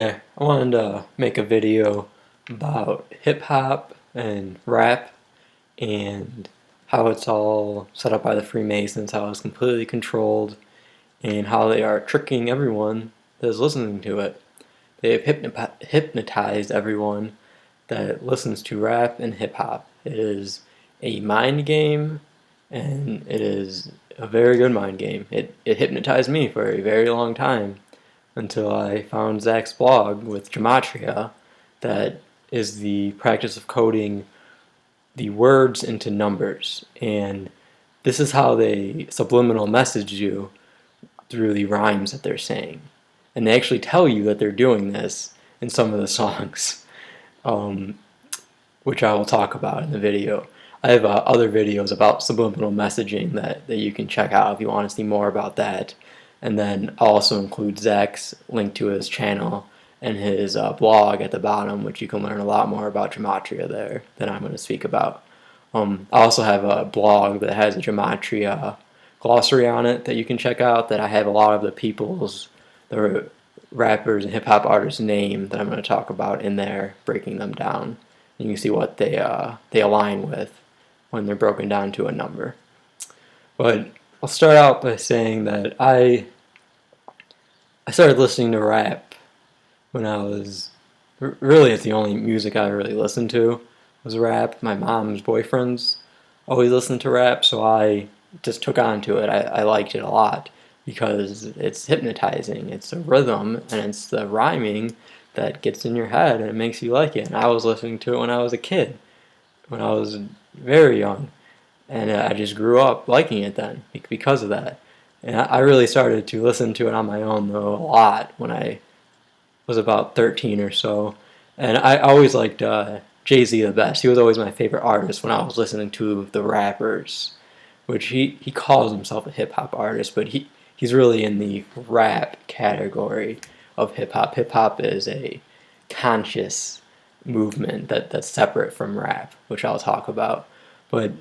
Yeah, I wanted to make a video about hip hop and rap and how it's all set up by the Freemasons, how it's completely controlled, and how they are tricking everyone that is listening to it. They've hypnotized everyone that listens to rap and hip hop. It is a mind game, and it is a very good mind game. It hypnotized me for a very long time until I found Zach's blog with Gematria that is the practice of coding the words into numbers. And this is how they subliminal message you through the rhymes that they're saying. And they actually tell you that they're doing this in some of the songs, um, which I will talk about in the video. I have other videos about subliminal messaging that you can check out if you want to see more about that. And then I'll also include Zach's link to his channel and his blog at the bottom, which you can learn a lot more about Gematria there than I'm going to speak about. I also have a blog that has a Gematria glossary on it that you can check out, that I have a lot of the rappers and hip hop artists' name that I'm going to talk about in there, breaking them down. And you can see what they align with when they're broken down to a number. But I'll start out by saying that I started listening to rap when I was really, it's the only music I really listened to was rap. My mom's boyfriends always listened to rap, so I just took on to it. I liked it a lot because it's hypnotizing. It's a rhythm and it's the rhyming that gets in your head and it makes you like it. And I was listening to it when I was a kid, when I was very young, and I just grew up liking it then because of that. And I really started to listen to it on my own though a lot when I was about 13 or so. And I always liked Jay-Z the best. He was always my favorite artist when I was listening to the rappers, which he calls himself a hip-hop artist, but he's really in the rap category of hip-hop. Hip-hop is a conscious movement that's separate from rap, which I'll talk about. But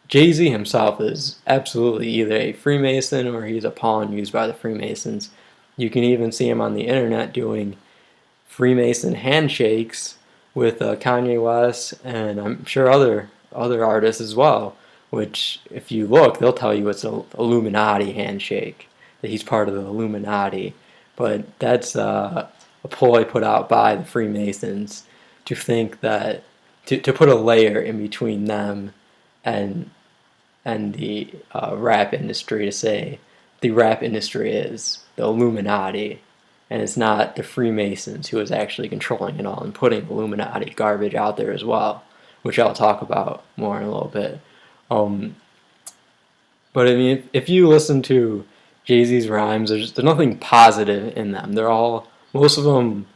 Jay-Z himself is absolutely either a Freemason or he's a pawn used by the Freemasons. You can even see him on the internet doing Freemason handshakes with Kanye West and I'm sure other artists as well. Which, if you look, they'll tell you it's an Illuminati handshake, that he's part of the Illuminati. But that's a ploy put out by the Freemasons to think that to put a layer in between them and the rap industry, to say the rap industry is the Illuminati and it's not the Freemasons who is actually controlling it all and putting Illuminati garbage out there as well, which I'll talk about more in a little bit. Um, but I mean, if you listen to Jay-Z's rhymes, there's nothing positive in them. Most of them,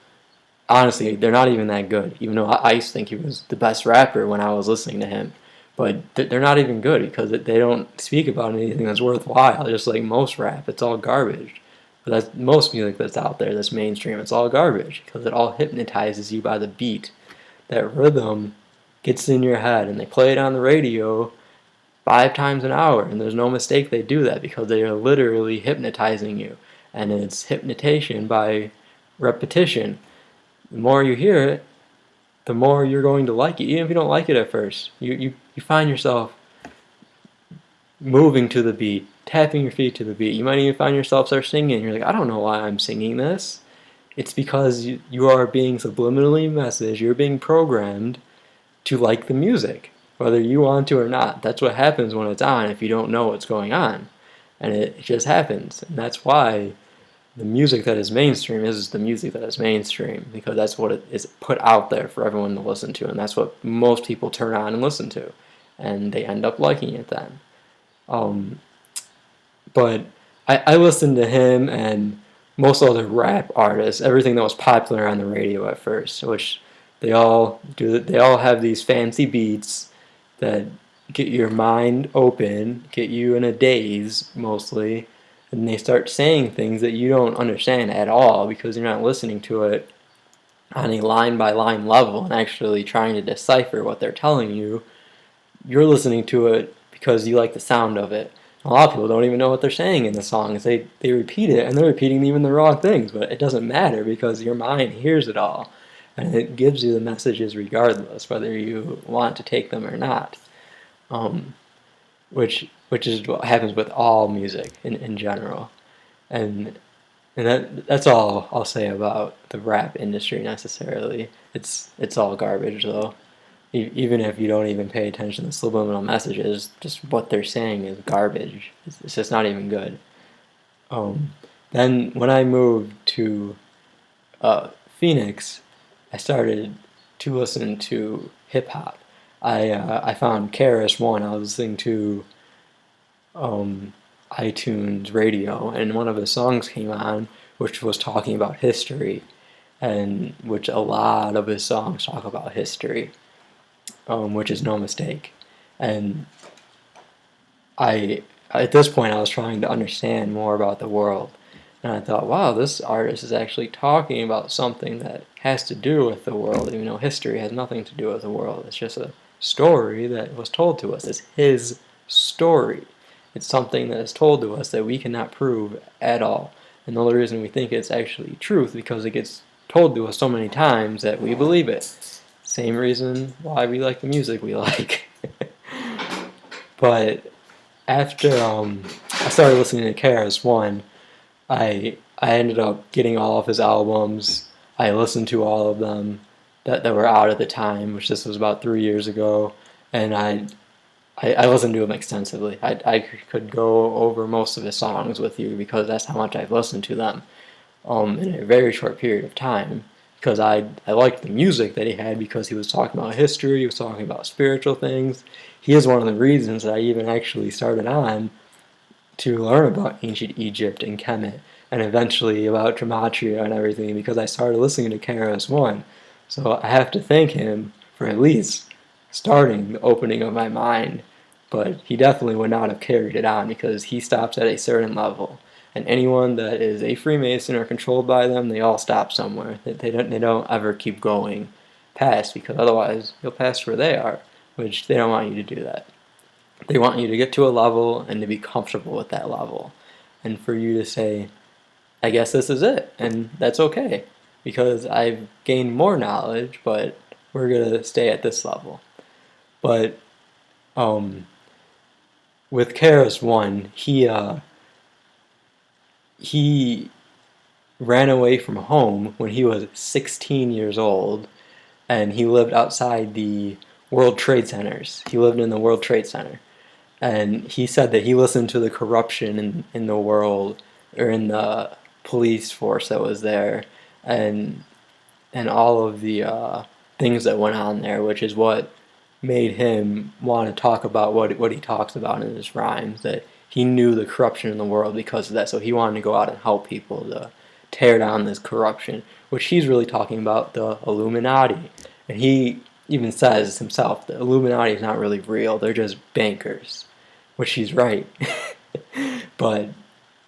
honestly, they're not even that good. Even though I used to think he was the best rapper when I was listening to him, but they're not even good because they don't speak about anything that's worthwhile. Just like most rap, it's all garbage. But that's most music that's out there, that's mainstream. It's all garbage because it all hypnotizes you by the beat. That rhythm gets in your head, and they play it on the radio 5 times an hour, and there's no mistake they do that because they are literally hypnotizing you, and it's hypnotation by repetition. The more you hear it, the more you're going to like it, even if you don't like it at first. You find yourself moving to the beat, tapping your feet to the beat. You might even find yourself start singing. You're like, I don't know why I'm singing this. It's because you are being subliminally messaged, you're being programmed to like the music, whether you want to or not. That's what happens when it's on if you don't know what's going on. And it just happens. And that's why the music that is mainstream is the music that is mainstream, because that's what it is put out there for everyone to listen to. And that's what most people turn on and listen to. And they end up liking it then. Um, but I listened to him and most other rap artists, everything that was popular on the radio at first, which they all do. They all have these fancy beats that get your mind open, get you in a daze mostly, and they start saying things that you don't understand at all because you're not listening to it on a line by line level and actually trying to decipher what they're telling you. You're listening to it because you like the sound of it. a lot of people don't even know what they're saying in the songs. They repeat it, and they're repeating even the wrong things, but it doesn't matter because your mind hears it all, and it gives you the messages regardless, whether you want to take them or not. Um, which is what happens with all music in general, and that's all I'll say about the rap industry necessarily. It's all garbage though. Even if you don't even pay attention to subliminal messages, just what they're saying is garbage. It's just not even good. Um, then when I moved to Phoenix, I started to listen to hip hop. I found KRS-One. I was listening to um, iTunes radio, and one of his songs came on, which was talking about history, and which a lot of his songs talk about history, which is no mistake. And I, at this point, I was trying to understand more about the world, and I thought, wow, this artist is actually talking about something that has to do with the world, even though history has nothing to do with the world. It's just a story that was told to us. It's his story. It's something that is told to us that we cannot prove at all. And the only reason we think it's actually truth because it gets told to us so many times that we believe it. Same reason why we like the music we like. But after I started listening to KRS-One, I ended up getting all of his albums. I listened to all of them that were out at the time, which this was about 3 years ago, and I listened to him extensively. I could go over most of his songs with you because that's how much I've listened to them in a very short period of time. Because I liked the music that he had because he was talking about history, he was talking about spiritual things. He is one of the reasons that I even actually started on to learn about ancient Egypt and Kemet, and eventually about Gematria and everything because I started listening to KRS-One. So I have to thank him for at least starting the opening of my mind, but he definitely would not have carried it on because he stops at a certain level. And anyone that is a Freemason or controlled by them, they all stop somewhere. They don't ever keep going past because otherwise you'll pass where they are, which they don't want you to do that. They want you to get to a level and to be comfortable with that level. And for you to say, I guess this is it, and that's okay. Because I've gained more knowledge, but we're going to stay at this level. But with KRS-One, he ran away from home when he was 16 years old, and he lived outside the World Trade Centers. He lived in the World Trade Center. And he said that he listened to the corruption in the world, or in the police force that was there, and all of the things that went on there, which is what made him want to talk about what he talks about in his rhymes, that he knew the corruption in the world because of that, so he wanted to go out and help people to tear down this corruption, which he's really talking about the Illuminati. And he even says himself, the Illuminati is not really real, they're just bankers, which he's right. But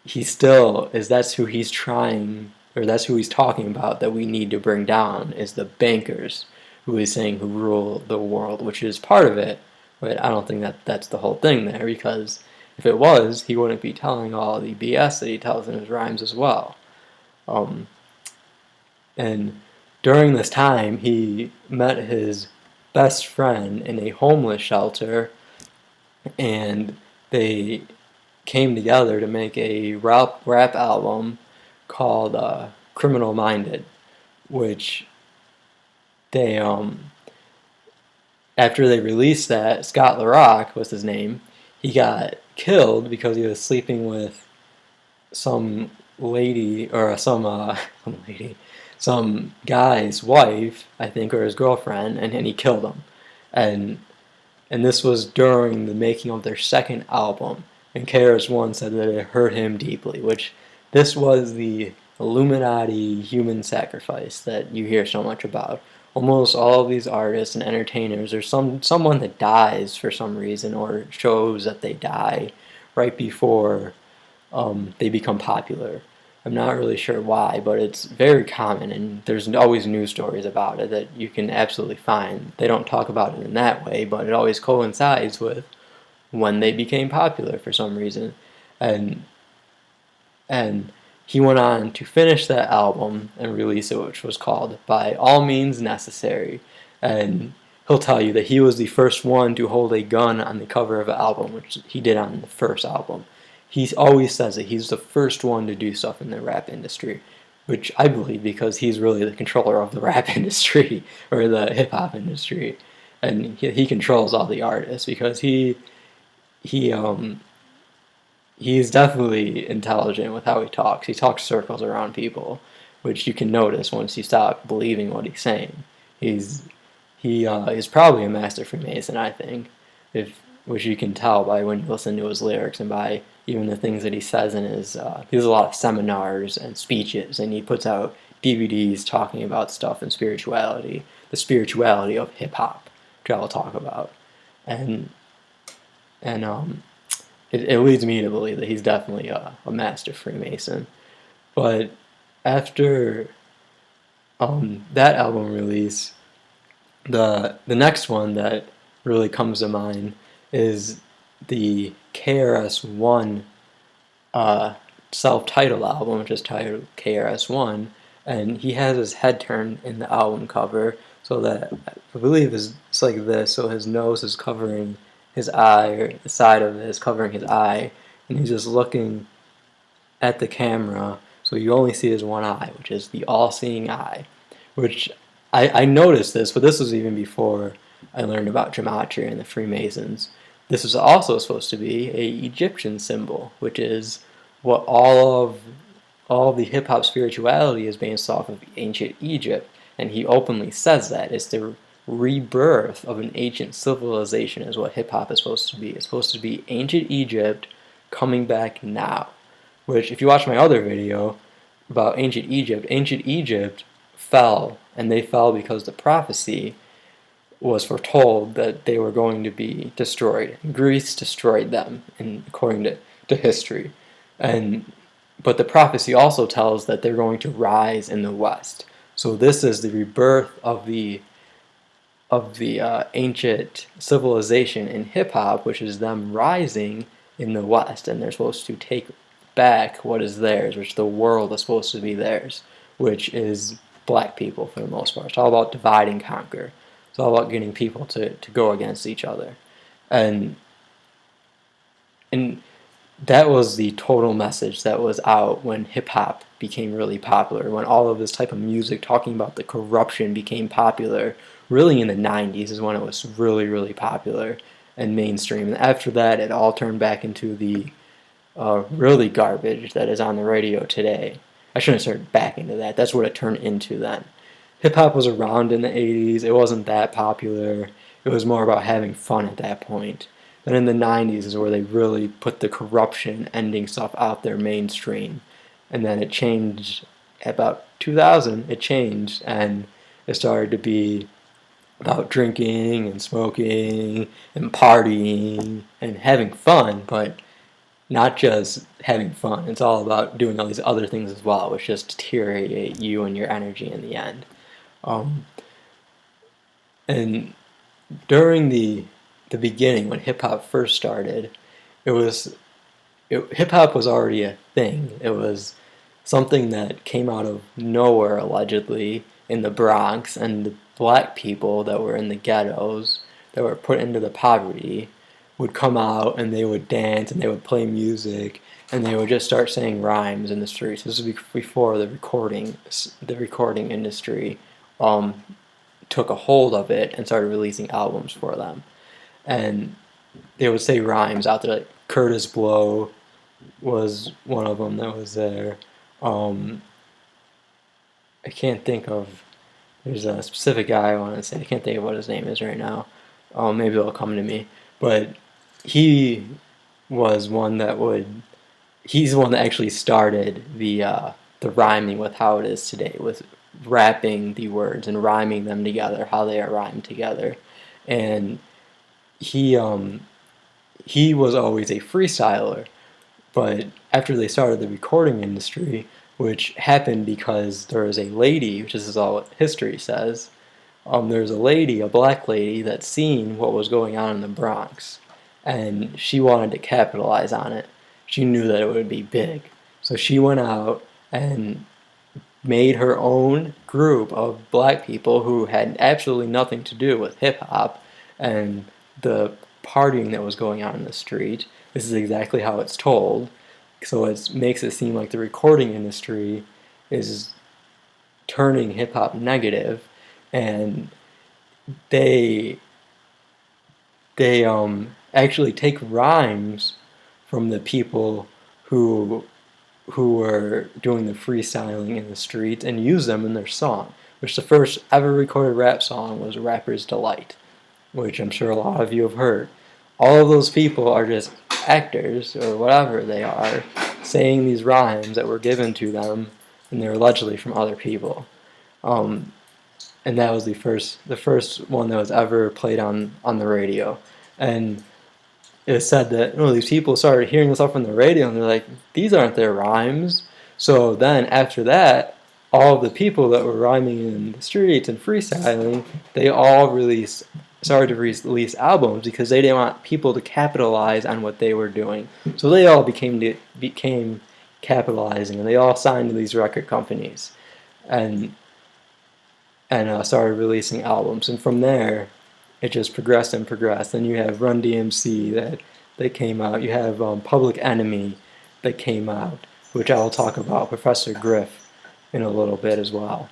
he still is, that's who he's trying, or that's who he's talking about that we need to bring down, is the bankers who he's saying who rule the world, which is part of it, but I don't think that that's the whole thing there, because if it was, he wouldn't be telling all the BS that he tells in his rhymes as well. And during this time, he met his best friend in a homeless shelter, and they came together to make a rap album called Criminal Minded, which they after they released that, Scott LaRock was his name, he got killed because he was sleeping with some lady, or some guy's wife, I think, or his girlfriend, and he killed him. And this was during the making of their second album. And KRS-One said that it hurt him deeply, which this was the Illuminati human sacrifice that you hear so much about. Almost all of these artists and entertainers, there's someone that dies for some reason, or shows that they die right before they become popular. I'm not really sure why, but it's very common, and there's always news stories about it that you can absolutely find. They don't talk about it in that way, but it always coincides with when they became popular for some reason. And and he went on to finish that album and release it, which was called By All Means Necessary. And he'll tell you that he was the first one to hold a gun on the cover of an album, which he did on the first album. He always says that he's the first one to do stuff in the rap industry, which I believe because he's really the controller of the rap industry or the hip hop industry, and he controls all the artists because he he's definitely intelligent with how he talks. He talks circles around people, which you can notice once you stop believing what he's saying. He's probably a master Freemason, I think, which you can tell by when you listen to his lyrics and by even the things that he says in his. He does a lot of seminars and speeches, and he puts out DVDs talking about stuff and spirituality, the spirituality of hip hop, which I'll talk about, and it leads me to believe that he's definitely a master Freemason. But after that album release, the next one that really comes to mind is the KRS-One self-titled album, which is titled KRS-One, and he has his head turned in the album cover so that I believe it's like this, so his nose is covering his eye, or the side of it is covering his eye, and he's just looking at the camera, so you only see his one eye, which is the all-seeing eye, which I noticed this, but this was even before I learned about Gematria and the Freemasons. This was also supposed to be a Egyptian symbol, which is what all of the hip-hop spirituality is based off of ancient Egypt, and he openly says that. It's the rebirth of an ancient civilization is what hip-hop is supposed to be. It's supposed to be ancient Egypt coming back now, which if you watch my other video about ancient Egypt fell, and they fell because the prophecy was foretold that they were going to be destroyed. Greece destroyed them, according to history. But the prophecy also tells that they're going to rise in the West. So this is the rebirth of the ancient civilization in hip-hop, which is them rising in the West, and they're supposed to take back what is theirs, which the world is supposed to be theirs, which is black people for the most part. It's all about divide and conquer. It's all about getting people to go against each other. And that was the total message that was out when hip-hop became really popular, when all of this type of music talking about the corruption became popular. Really in the 90s is when it was really, really popular and mainstream. And after that, it all turned back into the really garbage that is on the radio today. I shouldn't start back into that. That's what it turned into then. Hip-hop was around in the 80s. It wasn't that popular. It was more about having fun at that point. Then in the 90s is where they really put the corruption ending stuff out there mainstream. And then it changed about 2000. It changed, and it started to be about drinking and smoking and partying and having fun, but not just having fun. It's all about doing all these other things as well, which just deteriorate you and your energy in the end. And during the beginning, when hip-hop first started, hip-hop was already a thing. It was something that came out of nowhere, allegedly, in the Bronx, and the black people that were in the ghettos, that were put into the poverty, would come out and they would dance and they would play music and they would just start saying rhymes in the streets. This was before the recording industry took a hold of it and started releasing albums for them. And they would say rhymes out there, like Curtis Blow was one of them that was there. I can't think of, there's a specific guy I want to say, I can't think of what his name is right now. Maybe it'll come to me. But he was one that he's the one that actually started the rhyming with how it is today, with rapping the words and rhyming them together, how they are rhymed together. And he was always a freestyler, but after they started the recording industry, which happened because there was a lady, which is all what history says, there's a lady, a black lady, that seen what was going on in the Bronx, and she wanted to capitalize on it. She knew that it would be big. So she went out and made her own group of black people who had absolutely nothing to do with hip hop and the partying that was going on in the street. This is exactly how it's told. So it makes it seem like the recording industry is turning hip hop negative, and they actually take rhymes from the people who were doing the freestyling in the streets and use them in their song, which the first ever recorded rap song was Rapper's Delight, which I'm sure a lot of you have heard. All of those people are just actors, or whatever they are, saying these rhymes that were given to them, and they're allegedly from other people. And that was the first one that was ever played on the radio. And it said that these people started hearing this stuff on the radio, and they're like, these aren't their rhymes. So then after that, all of the people that were rhyming in the streets and freestyling, they all started to release albums because they didn't want people to capitalize on what they were doing. So they all became capitalizing, and they all signed to these record companies, and started releasing albums. And from there, it just progressed and progressed. Then you have Run DMC that came out. You have Public Enemy that came out, which I'll talk about, Professor Griff, in a little bit as well.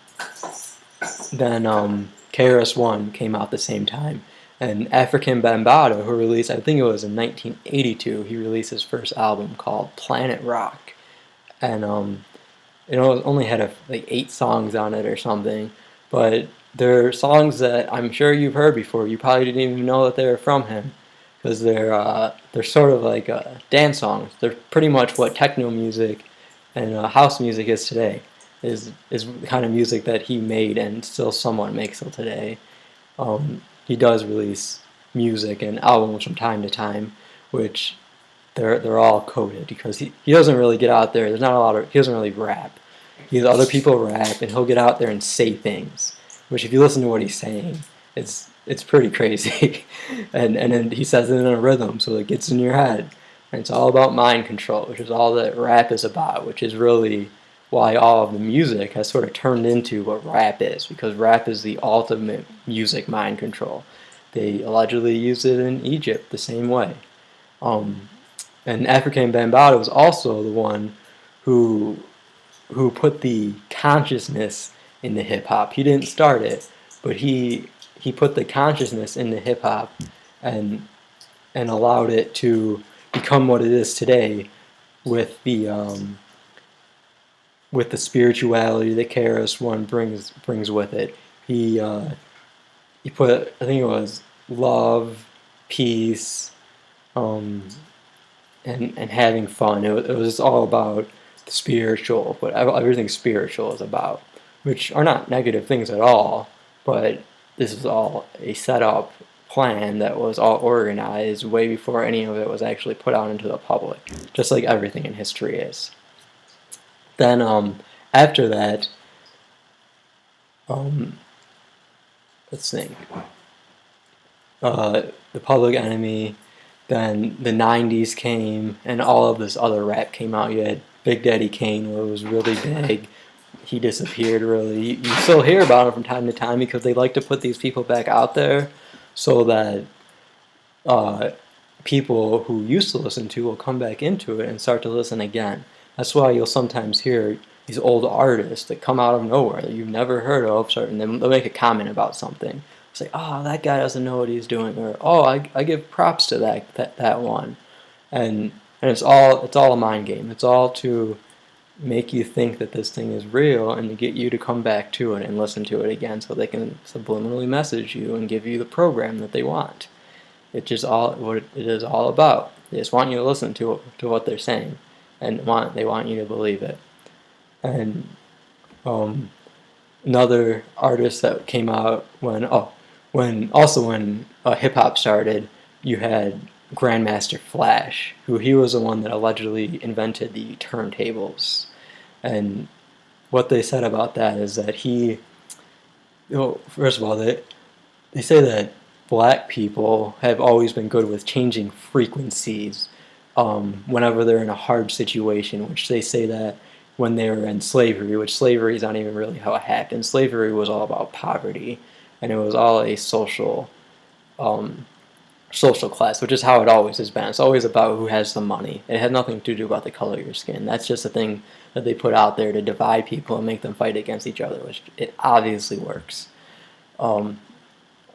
Then KRS-One came out the same time. And African Bambaataa, who released, I think it was in 1982, he released his first album called Planet Rock. And it only had like 8 songs on it or something. But they're songs that I'm sure you've heard before. You probably didn't even know that they were from him, because they're sort of like dance songs. They're pretty much what techno music and house music is today. Is the kind of music that he made and still somewhat makes till today. He does release music and albums from time to time, which they're all coded, because he doesn't really get out there. There's not a lot of, he doesn't really rap. He has other people rap, and he'll get out there and say things, which if you listen to what he's saying, it's pretty crazy. and then he says it in a rhythm, so it gets in your head. And it's all about mind control, which is all that rap is about, which is really why all of the music has sort of turned into what rap is, because rap is the ultimate music mind control. They allegedly used it in Egypt the same way. And African Bambaataa was also the one who put the consciousness into hip-hop. He didn't start it, but he put the consciousness into hip-hop and allowed it to become what it is today, with the spirituality that KRS-One brings with it. He put, I think it was love, peace, and having fun. It was all about the spiritual, what everything spiritual is about, which are not negative things at all, but this is all a set-up plan that was all organized way before any of it was actually put out into the public, just like everything in history is. Then after that, let's think, the Public Enemy, then the 90s came, and all of this other rap came out. You had Big Daddy Kane, where it was really big. He disappeared, really. You still hear about him from time to time, because they like to put these people back out there so that people who used to listen to will come back into it and start to listen again. That's why you'll sometimes hear these old artists that come out of nowhere that you've never heard of, and then they'll make a comment about something. Say, oh, that guy doesn't know what he's doing, or oh, I give props to that one, and it's all a mind game. It's all to make you think that this thing is real, and to get you to come back to it and listen to it again, so they can subliminally message you and give you the program that they want. It's just all what it is all about. They just want you to listen to what they're saying, and they want you to believe it. And another artist that came out when hip hop started, you had Grandmaster Flash, he was the one that allegedly invented the turntables. And what they said about that is that first of all, they say that black people have always been good with changing frequencies whenever they're in a hard situation, which they say that when they were in slavery, which slavery is not even really how it happened. Slavery was all about poverty, and it was all a um, social class, which is how it always has been. It's always about who has the money. It had nothing to do about the color of your skin. That's just a thing that they put out there to divide people and make them fight against each other, which it obviously works. Um,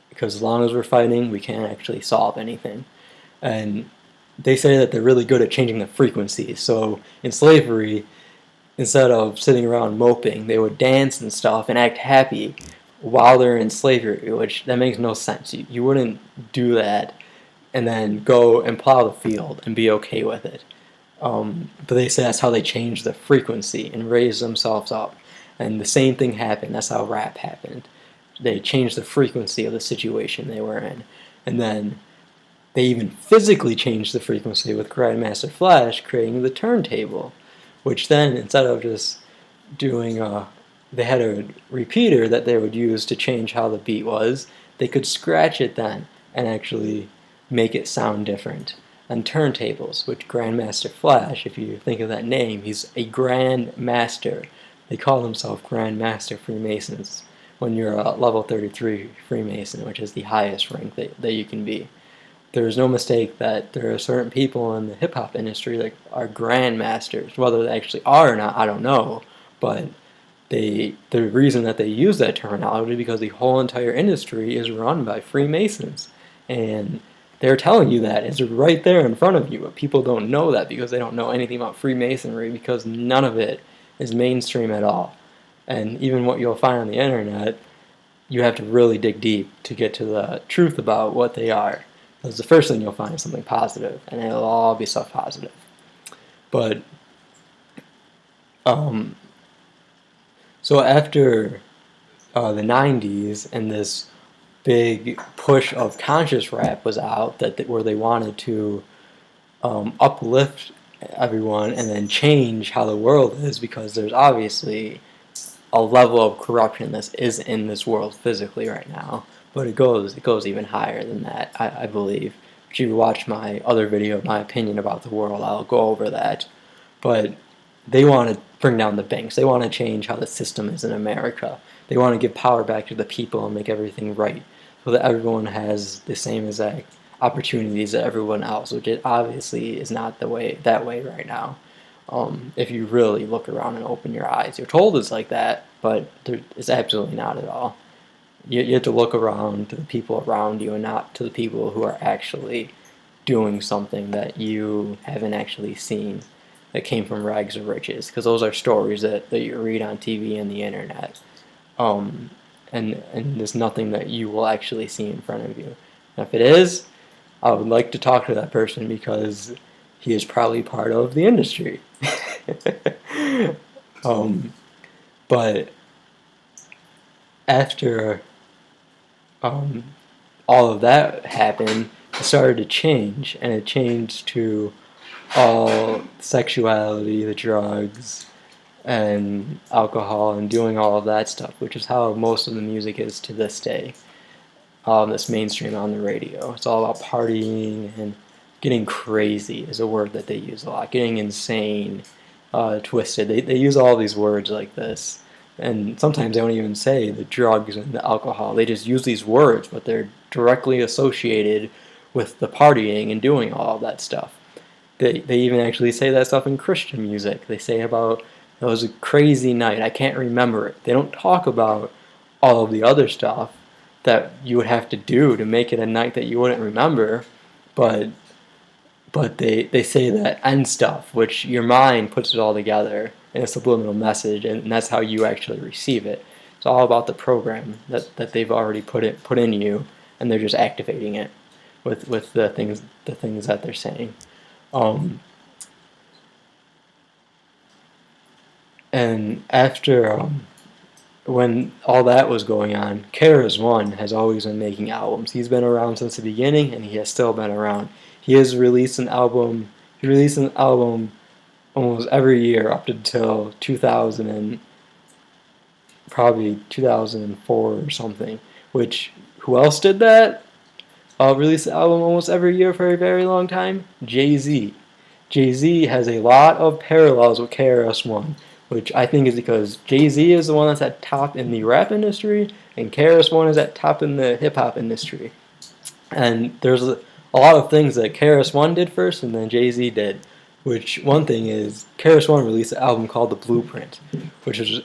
because as long as we're fighting, we can't actually solve anything. And they say that they're really good at changing the frequencies. So in slavery, instead of sitting around moping, they would dance and stuff and act happy while they're in slavery, which that makes no sense. You wouldn't do that and then go and plow the field and be okay with it. But they say that's how they change the frequency and raise themselves up. And the same thing happened. That's how rap happened. They changed the frequency of the situation they were in. And then they even physically changed the frequency with Grandmaster Flash creating the turntable, which then, instead of just doing they had a repeater that they would use to change how the beat was, they could scratch it then and actually make it sound different. On turntables, which Grandmaster Flash, if you think of that name, he's a Grand Master. They call themselves Grand Master Freemasons when you're a level 33 Freemason, which is the highest rank that you can be. There is no mistake that there are certain people in the hip-hop industry that are Grand Masters. Whether they actually are or not, I don't know. But the reason that they use that terminology is because the whole entire industry is run by Freemasons. And they're telling you that. It's right there in front of you, but people don't know that because they don't know anything about Freemasonry because none of it is mainstream at all. And even what you'll find on the internet, you have to really dig deep to get to the truth about what they are. Because the first thing you'll find is something positive, and it'll all be stuff positive. But, so after the 90s and this big push of conscious rap was out, where they wanted to uplift everyone and then change how the world is, because there's obviously a level of corruption that is in this world physically right now, but it goes even higher than that, I believe. If you watch my other video, my opinion about the world, I'll go over that. But they want to bring down the banks. They want to change how the system is in America. They want to give power back to the people and make everything right, so that everyone has the same exact opportunities as everyone else, which it obviously is not that way right now. If you really look around and open your eyes, you're told it's like that, but it's absolutely not at all. You have to look around to the people around you and not to the people who are actually doing something that you haven't actually seen that came from rags to riches, because those are stories that you read on TV and the internet. And there's nothing that you will actually see in front of you. And if it is, I would like to talk to that person because he is probably part of the industry. But after all of that happened, it started to change, and it changed to all sexuality, the drugs, and alcohol, and doing all of that stuff, which is how most of the music is to this day. That's mainstream on the radio. It's all about partying and getting crazy is a word that they use a lot. Getting insane, twisted. They use all these words like this. And sometimes they don't even say the drugs and the alcohol. They just use these words, but they're directly associated with the partying and doing all of that stuff. They even actually say that stuff in Christian music. They say about, it was a crazy night, I can't remember it. They don't talk about all of the other stuff that you would have to do to make it a night that you wouldn't remember, but they say that end stuff, which your mind puts it all together in a subliminal message, and that's how you actually receive it. It's all about the program that they've already put in you, and they're just activating it with the things that they're saying. And after when all that was going on, KRS-One has always been making albums. He's been around since the beginning, and he has still been around. He released an album almost every year up until 2000 and probably 2004 or something. Which, who else did that? released an album almost every year for a very long time? Jay-Z. Jay-Z has a lot of parallels with KRS-One, which I think is because Jay-Z is the one that's at top in the rap industry, and KRS-One is at top in the hip-hop industry. And there's a lot of things that KRS-One did first, and then Jay-Z did. Which one thing is, KRS-One released an album called The Blueprint, which was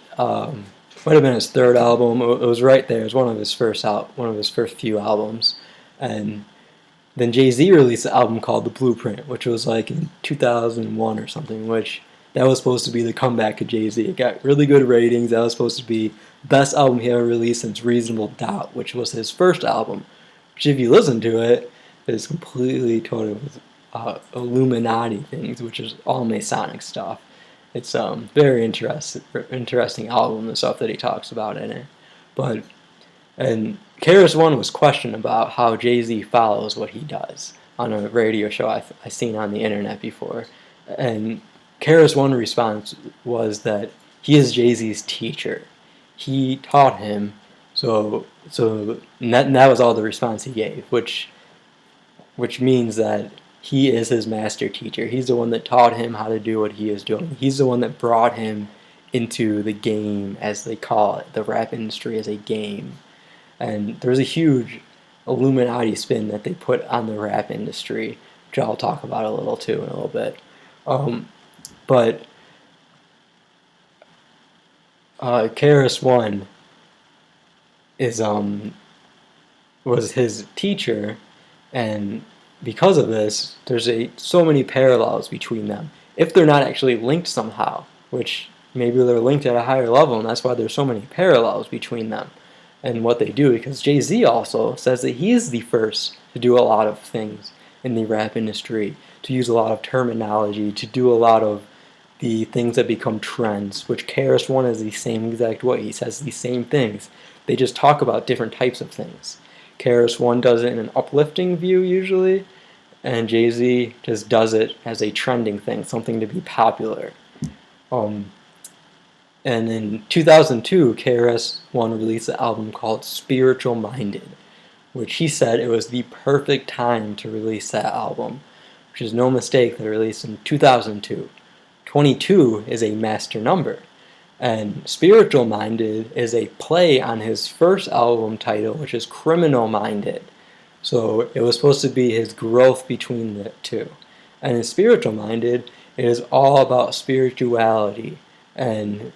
might have been his third album. It was right there. It was one of his first few albums, and then Jay-Z released an album called The Blueprint, which was like in 2001 or something. Which that was supposed to be the comeback of Jay-Z. It got really good ratings. That was supposed to be the best album he ever released since Reasonable Doubt, which was his first album. Which, if you listen to it, is completely total Illuminati things, which is all Masonic stuff. It's very interesting album, the stuff that he talks about in it. And KRS-One was questioned about how Jay-Z follows what he does on a radio show I seen on the internet before, and KRS-One's response was that he is Jay-Z's teacher. He taught him, so that was all the response he gave, which means that he is his master teacher. He's the one that taught him how to do what he is doing. He's the one that brought him into the game, as they call it, the rap industry as a game. And there's a huge Illuminati spin that they put on the rap industry, which I'll talk about a little too in a little bit. But KRS-One was his teacher, and because of this, there's so many parallels between them. If they're not actually linked somehow, which maybe they're linked at a higher level, and that's why there's so many parallels between them and what they do. Because Jay-Z also says that he is the first to do a lot of things in the rap industry, to use a lot of terminology, to do a lot of the things that become trends, which KRS-One is the same exact way. He says the same things. They just talk about different types of things. KRS-One does it in an uplifting view usually, and Jay-Z just does it as a trending thing, something to be popular. And in 2002, KRS-One released an album called Spiritual Minded, which he said it was the perfect time to release that album, which is no mistake that it released in 2002. 22 is a master number. And Spiritual Minded is a play on his first album title, which is Criminal Minded. So it was supposed to be his growth between the two. And in Spiritual Minded, it is all about spirituality and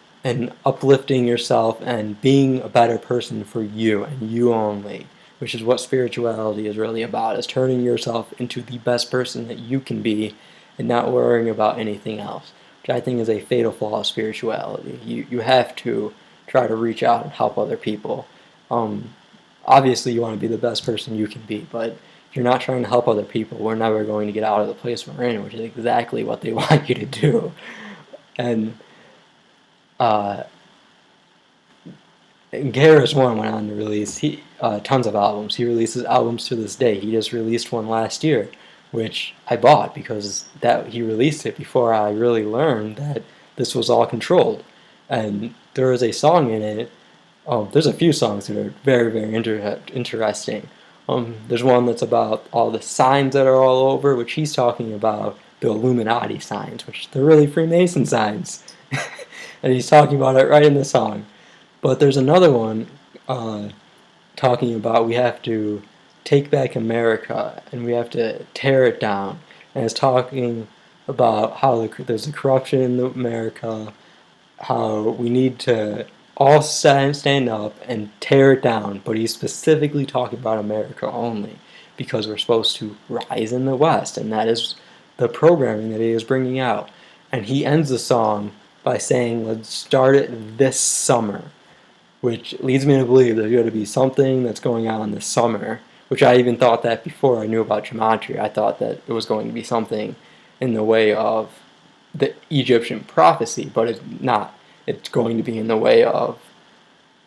uplifting yourself and being a better person for you and you only, which is what spirituality is really about, is turning yourself into the best person that you can be and not worrying about anything else, which I think is a fatal flaw of spirituality. You have to try to reach out and help other people. Obviously, you want to be the best person you can be, but if you're not trying to help other people, we're never going to get out of the place we're in, which is exactly what they want you to do. And KRS-One went on to release tons of albums. He releases albums to this day. He just released one last year, which I bought because he released it before I really learned that this was all controlled. And there is a song in it. There's a few songs that are very, very interesting. There's one that's about all the signs that are all over, which he's talking about the Illuminati signs, which they're really Freemason signs. And he's talking about it right in the song. But there's another one talking about we have to take back America and we have to tear it down. And it's talking about how there's a corruption in America, how we need to all stand up and tear it down. But he's specifically talking about America only because we're supposed to rise in the West, and that is the programming that he is bringing out. And he ends the song by saying, let's start it this summer, which leads me to believe there's going to be something that's going on this summer, which I even thought that before I knew about Gematria. I thought that it was going to be something in the way of the Egyptian prophecy, but it's not. It's going to be in the way of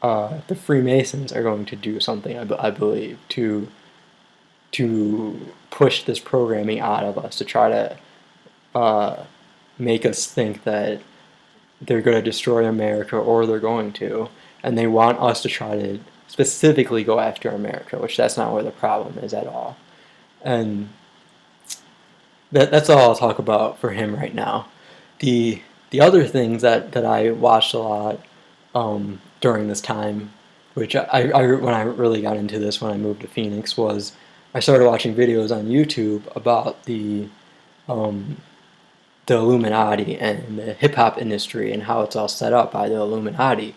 the Freemasons are going to do something, I believe, to push this programming out of us, to try to make us think that they're going to destroy America, or they're going to, and they want us to try to specifically go after America, which that's not where the problem is at all. And that's all I'll talk about for him right now. The the other things that I watched a lot during this time, which I when I really got into this when I moved to Phoenix, was I started watching videos on YouTube about um, the Illuminati and the hip hop industry and how it's all set up by the Illuminati.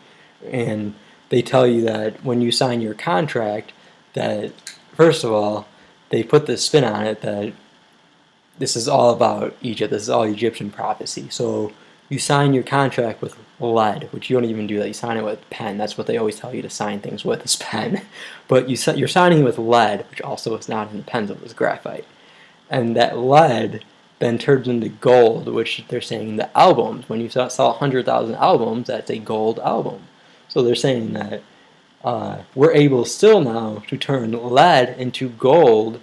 And they tell you that when you sign your contract, that first of all, they put this spin on it that this is all about Egypt. This is all Egyptian prophecy. So you sign your contract with lead, which you don't even do that. You sign it with pen. That's what they always tell you to sign things with is pen. But you're signing with lead, which also is not in the pens, it was graphite. And that lead then turns into gold, which they're saying the albums. When you sell 100,000 albums, that's a gold album. So they're saying that we're able still now to turn lead into gold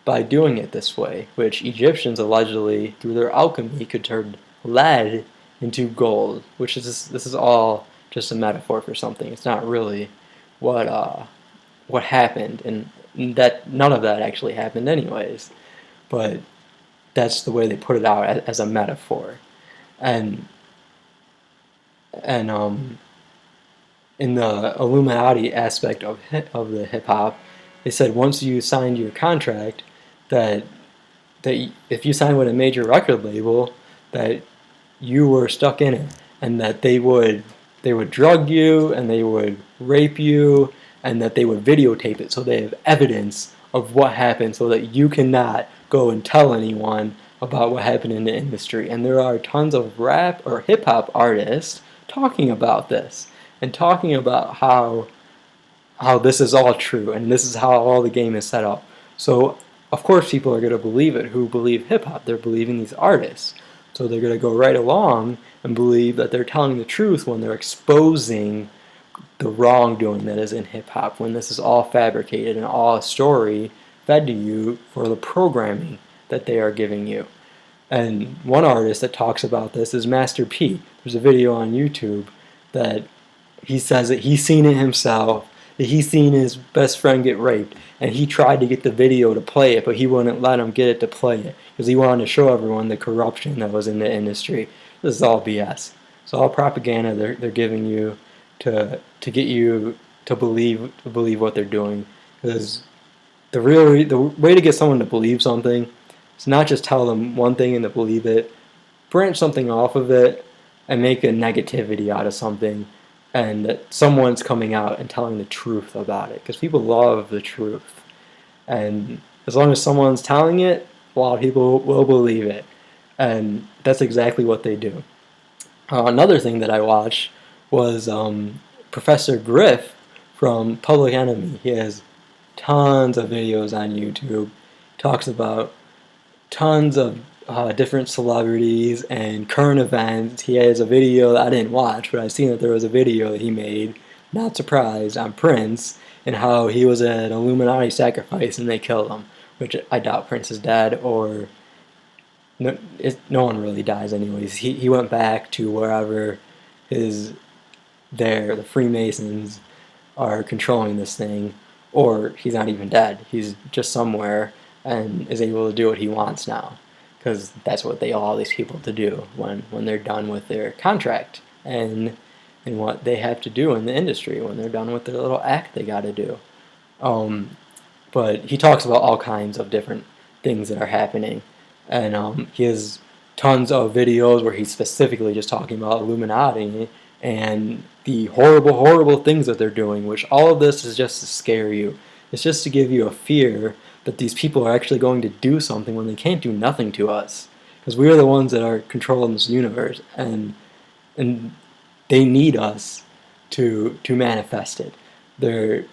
by doing it this way, which Egyptians allegedly, through their alchemy, could turn lead into gold, which is this is all just a metaphor for something. It's not really what happened, and that none of that actually happened anyways. But that's the way they put it out as a metaphor, and and in the Illuminati aspect of the hip hop, they said once you signed your contract, that if you signed with a major record label, that you were stuck in it, and that they would drug you and they would rape you, and that they would videotape it so they have evidence of what happened, so that you cannot go and tell anyone about what happened in the industry. And there are tons of rap or hip hop artists talking about this and talking about how this is all true and this is how all the game is set up. So of course people are going to believe it who believe hip hop. They're believing these artists. So they're going to go right along and believe that they're telling the truth when they're exposing the wrongdoing that is in hip hop, when this is all fabricated and all a story fed to you for the programming that they are giving you. And one artist that talks about this is Master P. There's a video on YouTube that he says that he's seen it himself, that he's seen his best friend get raped, and he tried to get the video to play it, but he wouldn't let him get it to play it because he wanted to show everyone the corruption that was in the industry. This is all BS. It's all propaganda they're giving you to get you to believe what they're doing. Because the way to get someone to believe something is not just tell them one thing and to believe it, branch something off of it and make a negativity out of something, and that someone's coming out and telling the truth about it, because people love the truth. And as long as someone's telling it, a lot of people will believe it. And that's exactly what they do. Another thing that I watched was Professor Griff from Public Enemy. He has tons of videos on YouTube. Talks about tons of different celebrities and current events. He has a video that I didn't watch, but I've seen that there was a video that he made, not surprised, on Prince, and how he was at an Illuminati sacrifice and they killed him, which I doubt Prince is dead, or no one really dies anyways. He went back to wherever the Freemasons are controlling this thing, or he's not even dead. He's just somewhere and is able to do what he wants now, because that's what they allow these people to do when they're done with their contract and what they have to do in the industry, when they're done with their little act they got to do. But he talks about all kinds of different things that are happening, and he has tons of videos where he's specifically just talking about Illuminati and the horrible, horrible things that they're doing, which all of this is just to scare you. It's just to give you a fear that these people are actually going to do something when they can't do nothing to us, because we are the ones that are controlling this universe, and they need us to manifest it. They're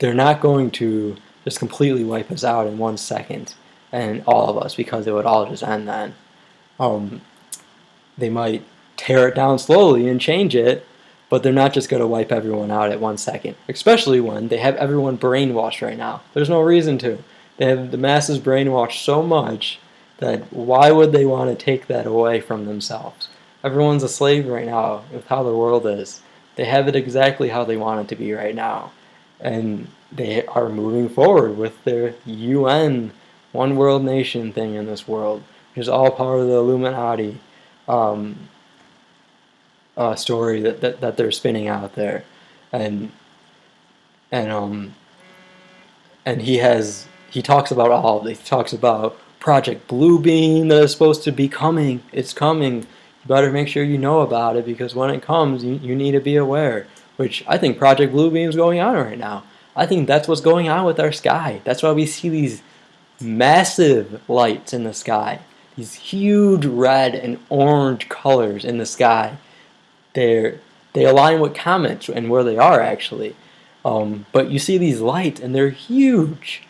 not going to just completely wipe us out in 1 second, and all of us, because it would all just end then. They might tear it down slowly and change it, but they're not just going to wipe everyone out at 1 second, especially when they have everyone brainwashed right now. There's no reason to. They have the masses brainwashed so much that why would they want to take that away from themselves? Everyone's a slave right now with how the world is. They have it exactly how they want it to be right now. And they are moving forward with their UN one world nation thing in this world, which is all part of the Illuminati story that they're spinning out there, and and um and he talks about all of this. He talks about Project Bluebeam that is supposed to be coming. It's coming. You better make sure you know about it, because when it comes, you need to be aware. Which I think Project Bluebeam is going on right now. I think that's what's going on with our sky. That's why we see these massive lights in the sky. These huge red and orange colors in the sky. They align with comets and where they are actually. But you see these lights and they're huge.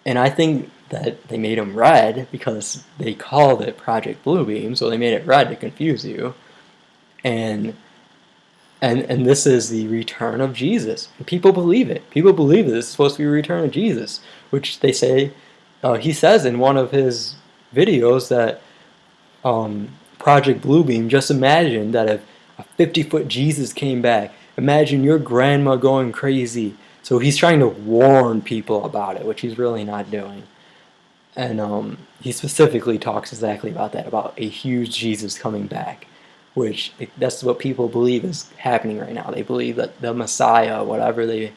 And I think that they made them red because they called it Project Bluebeam, so they made it red to confuse you. And this is the return of Jesus. And people believe it. People believe that this is supposed to be the return of Jesus, which they say, he says in one of his videos that Project Bluebeam, just imagine that if a 50-foot Jesus came back, imagine your grandma going crazy. So he's trying to warn people about it, which he's really not doing. And he specifically talks exactly about that, about a huge Jesus coming back, which that's what people believe is happening right now. They believe that the Messiah, whatever the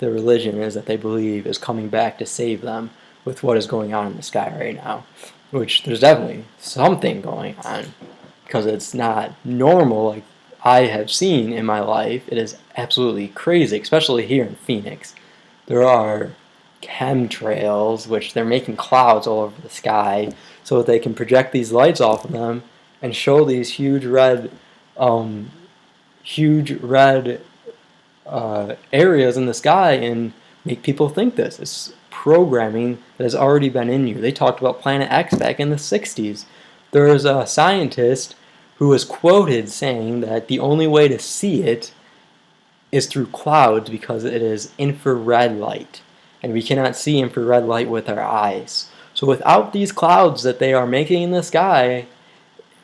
religion is that they believe, is coming back to save them with what is going on in the sky right now, which there's definitely something going on, because it's not normal like I have seen in my life. It is absolutely crazy, especially here in Phoenix. There are chemtrails, which they're making clouds all over the sky so that they can project these lights off of them and show these huge red areas in the sky and make people think this. It's programming that has already been in you. They talked about Planet X back in the 60s. There was a scientist who was quoted saying that the only way to see it is through clouds because it is infrared light, and we cannot see infrared light with our eyes. So without these clouds that they are making in the sky,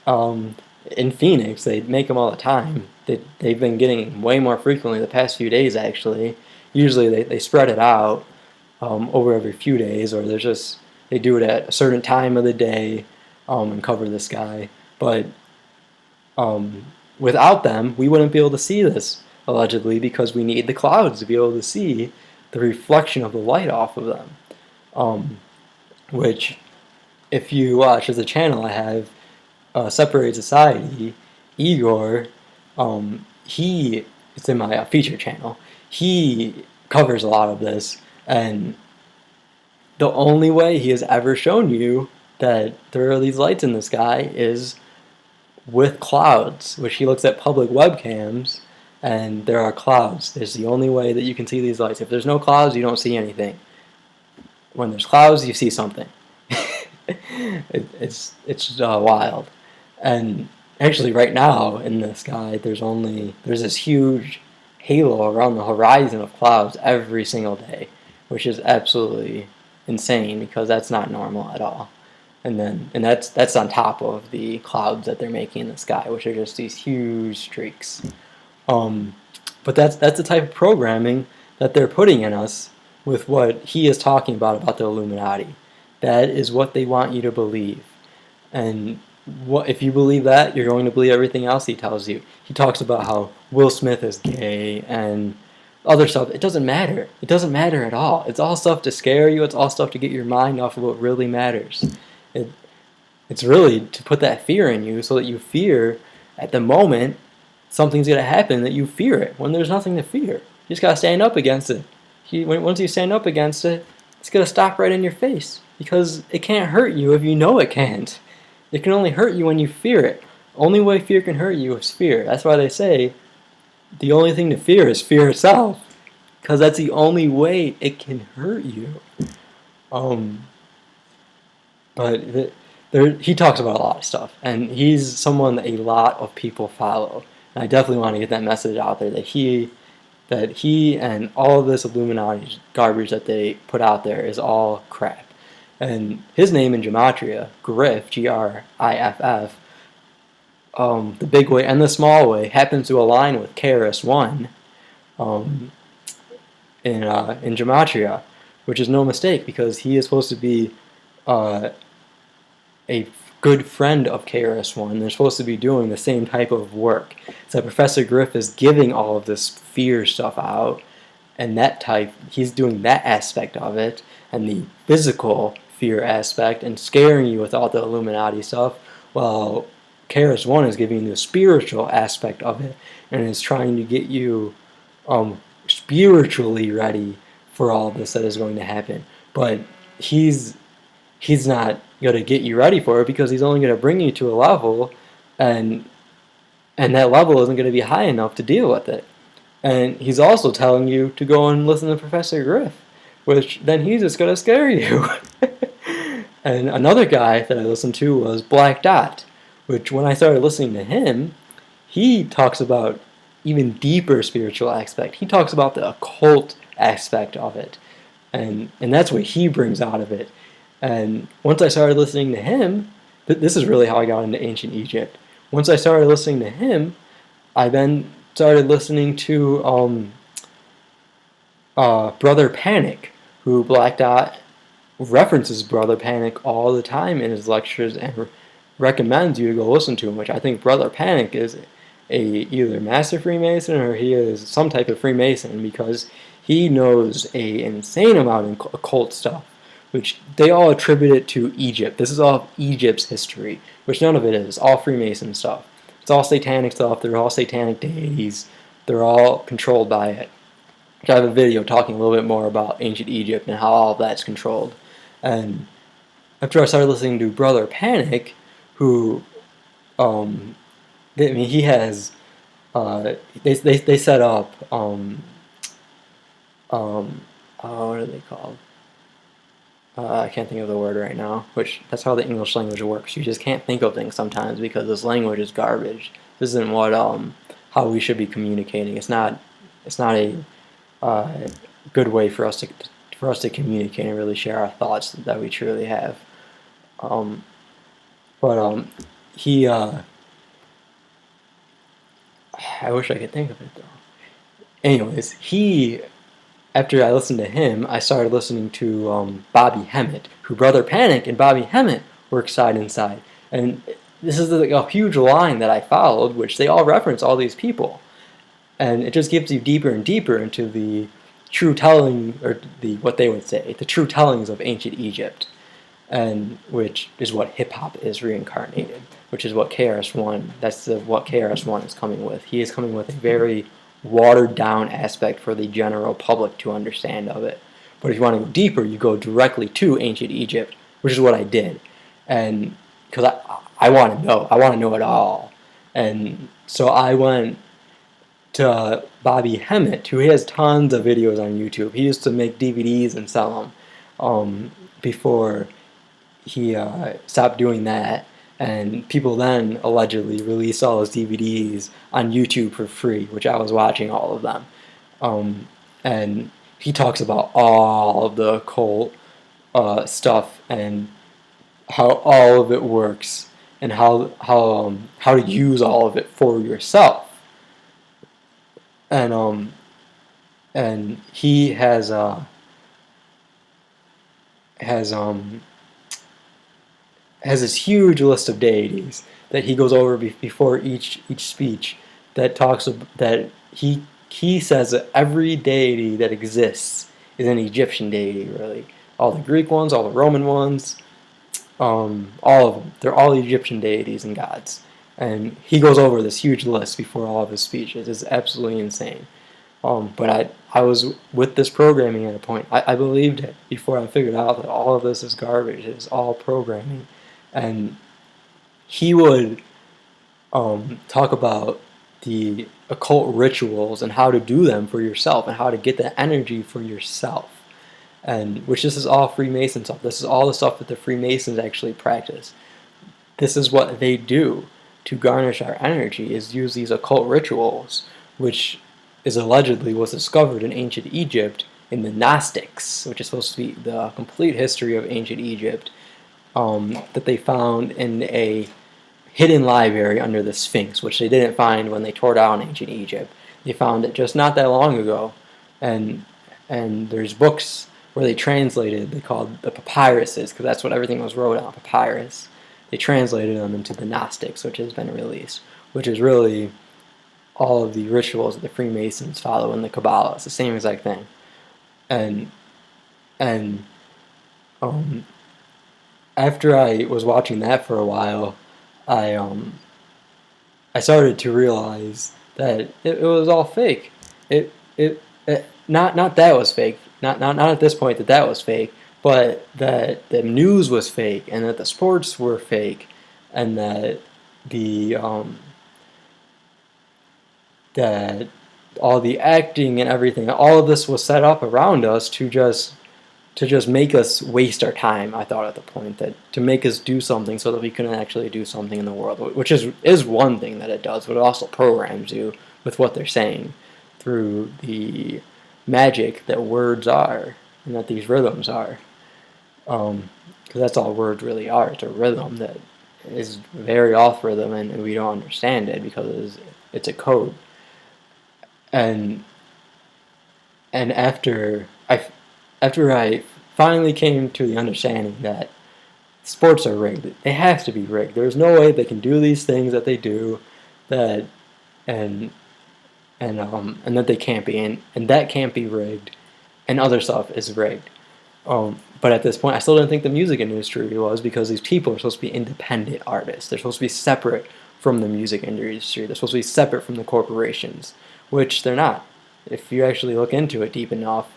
in Phoenix, they make them all the time. They've been getting way more frequently the past few days, actually. Usually they spread it out over every few days, or they do it at a certain time of the day and cover the sky. But without them, we wouldn't be able to see this, allegedly, because we need the clouds to be able to see the reflection of the light off of them. Which, if you watch, there's a channel I have, Separate Society, Igor, it's in my feature channel, he covers a lot of this, and the only way he has ever shown you that there are these lights in the sky is with clouds, which he looks at public webcams, and there are clouds. There's the only way that you can see these lights. If there's no clouds, you don't see anything. When there's clouds, you see something. It's wild. And actually right now in the sky there's this huge halo around the horizon of clouds every single day, which is absolutely insane because that's not normal at all. And that's on top of the clouds that they're making in the sky, which are just these huge streaks. But that's the type of programming that they're putting in us with what he is talking about the Illuminati. That is what they want you to believe. And if you believe that, you're going to believe everything else he tells you. He talks about how Will Smith is gay and other stuff. It doesn't matter. It doesn't matter at all. It's all stuff to scare you. It's all stuff to get your mind off of what really matters. It's really to put that fear in you so that you fear at the moment something's going to happen, that you fear it when there's nothing to fear. You just got to stand up against it. Once you stand up against it, it's going to stop right in your face because it can't hurt you if you know it can't. It can only hurt you when you fear it. Only way fear can hurt you is fear. That's why they say the only thing to fear is fear itself, because that's the only way it can hurt you. But he talks about a lot of stuff, and he's someone that a lot of people follow. And I definitely want to get that message out there that he and all of this Illuminati garbage that they put out there is all crap. And his name in Gematria, Griff, Griff, the big way and the small way, happens to align with KRS-One in Gematria, which is no mistake because he is supposed to be a good friend of KRS-One. They're supposed to be doing the same type of work. So Professor Griff is giving all of this fear stuff out, and he's doing that aspect of it, and the physical fear aspect, and scaring you with all the Illuminati stuff, while KRS-One is giving you the spiritual aspect of it, and is trying to get you spiritually ready for all this that is going to happen. But he's not going to get you ready for it, because he's only going to bring you to a level, and that level isn't going to be high enough to deal with it. And he's also telling you to go and listen to Professor Griff, which then he's just going to scare you. And another guy that I listened to was Black Dot, which when I started listening to him, he talks about even deeper spiritual aspect. He talks about the occult aspect of it. And that's what he brings out of it. And once I started listening to him, this is really how I got into ancient Egypt. Once I started listening to him, I then started listening to Brother Panic, who Black Dot references Brother Panic all the time in his lectures and recommends you to go listen to him, which I think Brother Panic is either Master Freemason or he is some type of Freemason, because he knows an insane amount of occult stuff, which they all attribute it to Egypt. This is all Egypt's history, which none of it is. All Freemason stuff. It's all satanic stuff. They're all satanic deities. They're all controlled by it. I have a video talking a little bit more about ancient Egypt and how all of that's controlled. And after I started listening to Brother Panic, who, he has, they set up, what are they called? I can't think of the word right now, which that's how the English language works. You just can't think of things sometimes because this language is garbage. This isn't what how we should be communicating. It's not a good way for us to communicate and really share our thoughts that we truly have. He I wish I could think of it though. Anyways, after I listened to him, I started listening to Bobby Hemmett, who Brother Panic and Bobby Hemmett work side and side. And this is a huge line that I followed, which they all reference all these people. And it just gives you deeper and deeper into the true telling, or what they would say, the true tellings of ancient Egypt, and which is what hip-hop is reincarnated, which is what KRS-One, what KRS-One is coming with. He is coming with a very watered down aspect for the general public to understand of it. But if you want to go deeper, you go directly to ancient Egypt, which is what I did. And because I want to know it all. And so I went to Bobby Hemmett, who has tons of videos on YouTube. He used to make DVDs and sell them before he stopped doing that. And people then allegedly released all his DVDs on YouTube for free, which I was watching all of them. And he talks about all of the occult stuff and how all of it works and how to use all of it for yourself. And he has this huge list of deities that he goes over before each speech, that talks that he says that every deity that exists is an Egyptian deity, really. All the Greek ones, all the Roman ones, all of them. They're all Egyptian deities and gods. And he goes over this huge list before all of his speeches. It's absolutely insane. But I was with this programming at a point. I believed it before I figured out that all of this is garbage. It's all programming. And he would talk about the occult rituals and how to do them for yourself and how to get the energy for yourself. And which this is all Freemason stuff. This is all the stuff that the Freemasons actually practice. This is what they do to garnish our energy, is use these occult rituals, which is allegedly was discovered in ancient Egypt in the Gnostics, which is supposed to be the complete history of ancient Egypt, that they found in a hidden library under the Sphinx, which they didn't find when they tore down ancient Egypt. They found it just not that long ago, and there's books where they translated, they called the papyruses, because that's what everything was wrote on, papyrus. They translated them into the Gnostics, which has been released, which is really all of the rituals that the Freemasons follow in the Kabbalah. It's the same exact thing. And um, after I was watching that for a while, I started to realize that it was all fake. Not that was fake. Not at this point that was fake, but that the news was fake, and that the sports were fake, and that that all the acting and everything, all of this was set up around us to just make us waste our time. I thought at the point that to make us do something so that we couldn't actually do something in the world, which is one thing that it does, but it also programs you with what they're saying through the magic that words are and that these rhythms are. Because that's all words really are. It's a rhythm that is very off rhythm, and we don't understand it because it's a code. And after I finally came to the understanding that sports are rigged, they have to be rigged. There's no way they can do these things that they do, and that they can't be, and that can't be rigged, and other stuff is rigged. But at this point, I still didn't think the music industry was, because these people are supposed to be independent artists. They're supposed to be separate from the music industry. They're supposed to be separate from the corporations, which they're not. If you actually look into it deep enough,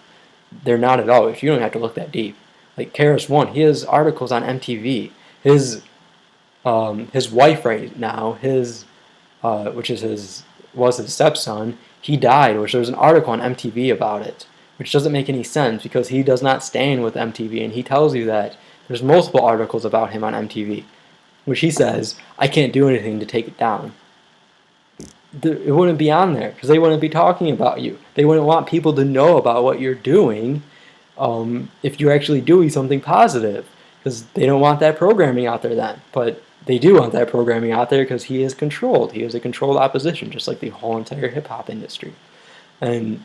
they're not at all. You don't have to look that deep. Like KRS-One, he has articles on MTV. His wife right now, which was his stepson, he died, which there's an article on MTV about it, which doesn't make any sense because he does not stand with MTV, and he tells you that there's multiple articles about him on MTV, which he says, I can't do anything to take it down. It wouldn't be on there because they wouldn't be talking about you. They wouldn't want people to know about what you're doing if you're actually doing something positive, because they don't want that programming out there then. But they do want that programming out there because he is controlled. He is a controlled opposition, just like the whole entire hip-hop industry. And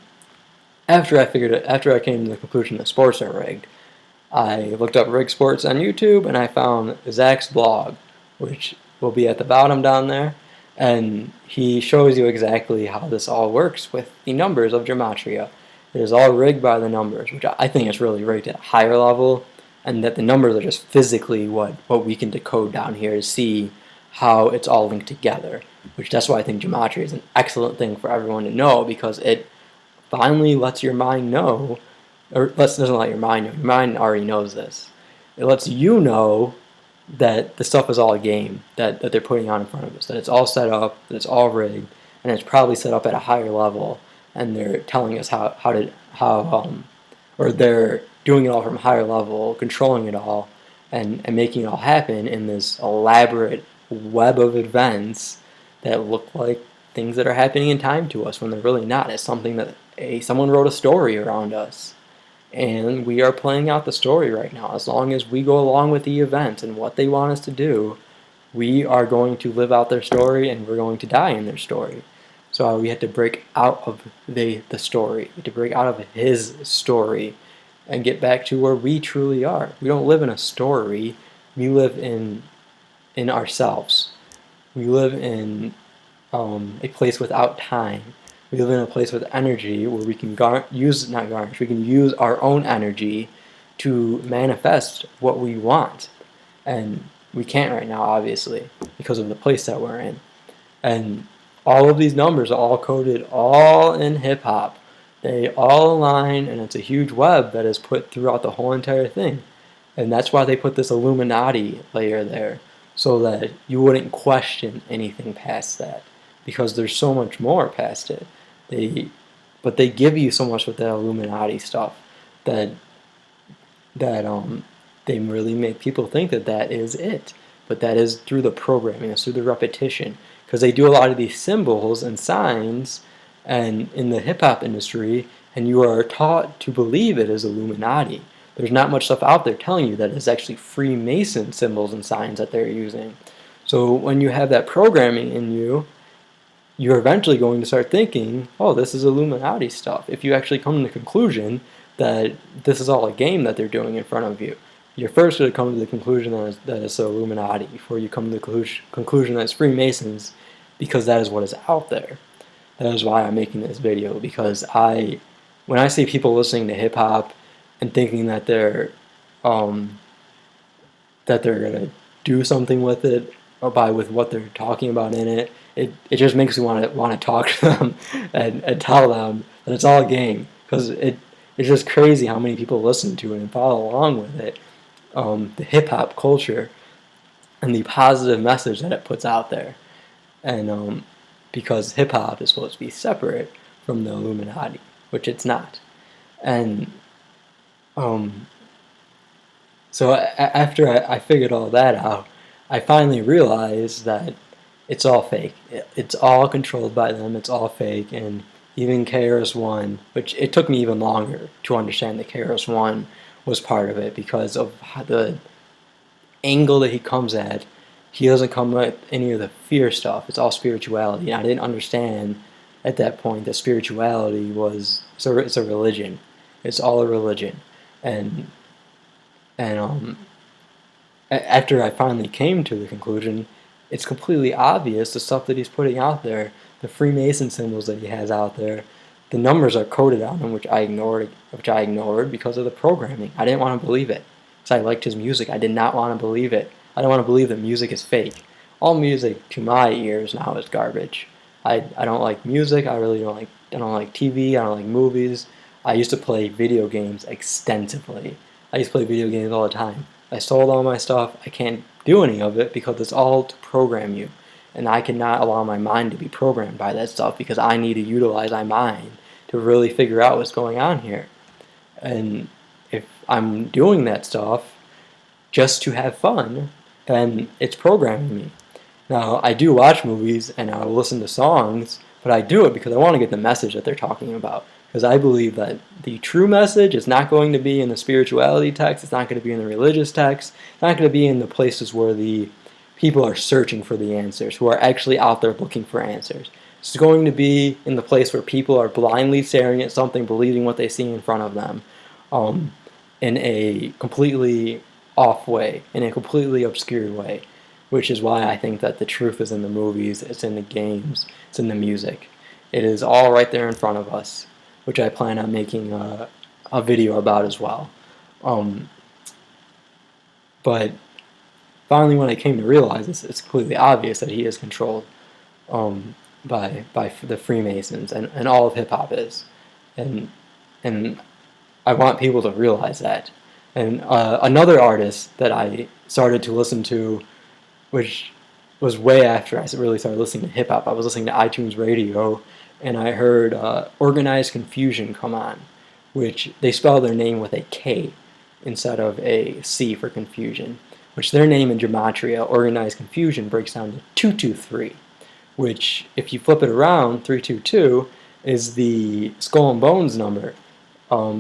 after I came to the conclusion that sports are rigged, I looked up rigged sports on YouTube, and I found Zach's blog, which will be at the bottom down there. And he shows you exactly how this all works with the numbers of Gematria. It is all rigged by the numbers, which I think is really rigged at a higher level, and that the numbers are just physically what we can decode down here to see how it's all linked together. Which that's why I think Gematria is an excellent thing for everyone to know, because it finally lets your mind know, or doesn't let your mind know. Your mind already knows this. It lets you know that the stuff is all a game that they're putting on in front of us, that it's all set up, that it's all rigged, and it's probably set up at a higher level, and they're telling us or they're doing it all from a higher level, controlling it all, and making it all happen in this elaborate web of events that look like things that are happening in time to us when they're really not. It's something that someone wrote a story around us. And we are playing out the story right now. As long as we go along with the event and what they want us to do, we are going to live out their story, and we're going to die in their story. So we have to break out of the story. We have to break out of his story and get back to where we truly are. We don't live in a story. We live in ourselves. We live in a place without time. We live in a place with energy where we can we can use our own energy to manifest what we want. And we can't right now, obviously, because of the place that we're in. And all of these numbers are all coded all in hip-hop. They all align, and it's a huge web that is put throughout the whole entire thing. And that's why they put this Illuminati layer there, so that you wouldn't question anything past that, because there's so much more past it. But they give you so much with that Illuminati stuff that they really make people think that is it. But that is through the programming, it's through the repetition, because they do a lot of these symbols and signs, and in the hip hop industry, and you are taught to believe it is Illuminati. There's not much stuff out there telling you that it's actually Freemason symbols and signs that they're using. So when you have that programming in you, you're eventually going to start thinking, oh, this is Illuminati stuff. If you actually come to the conclusion that this is all a game that they're doing in front of you. You're first going to come to the conclusion that it's the Illuminati before you come to the conclusion that it's Freemasons, because that is what is out there. That is why I'm making this video, because when I see people listening to hip hop and thinking that they're gonna do something with it, or with what they're talking about in it, it just makes me want to talk to them and tell them that it's all a game, because it's just crazy how many people listen to it and follow along with it. The hip hop culture and the positive message that it puts out there, and because hip hop is supposed to be separate from the Illuminati, which it's not, and so after I figured all that out, I finally realized that it's all fake. It's all controlled by them. It's all fake. And even KRS-One, which it took me even longer to understand that KRS-One was part of it, because of the angle that he comes at. He doesn't come with any of the fear stuff. It's all spirituality. And I didn't understand at that point that spirituality it's a religion. It's all a religion. And after I finally came to the conclusion, it's completely obvious the stuff that he's putting out there, the Freemason symbols that he has out there, the numbers are coded on them, which I ignored because of the programming. I didn't want to believe it, because I liked his music. I did not want to believe it. I don't want to believe that music is fake. All music to my ears now is garbage. I don't like music. I don't like TV. I don't like movies. I used to play video games extensively. I used to play video games all the time. I sold all my stuff. I can't do any of it because it's all to program you. And I cannot allow my mind to be programmed by that stuff, because I need to utilize my mind to really figure out what's going on here. And if I'm doing that stuff just to have fun, then it's programming me. Now, I do watch movies and I listen to songs, but I do it because I want to get the message that they're talking about. Because I believe that the true message is not going to be in the spirituality text, it's not going to be in the religious text, it's not going to be in the places where the people are searching for the answers, who are actually out there looking for answers. It's going to be in the place where people are blindly staring at something, believing what they see in front of them, in a completely off way, in a completely obscure way, which is why I think that the truth is in the movies, it's in the games, it's in the music. It is all right there in front of us, which I plan on making a video about as well. But finally, when I came to realize this, it's completely obvious that he is controlled by the Freemasons, and all of hip-hop is. And I want people to realize that. And another artist that I started to listen to, which was way after I really started listening to hip-hop, I was listening to iTunes Radio, and I heard Organized Confusion come on, which they spell their name with a K instead of a C for confusion, which their name in Gematria, Organized Confusion, breaks down to 223, which, if you flip it around, 322 is the Skull and Bones number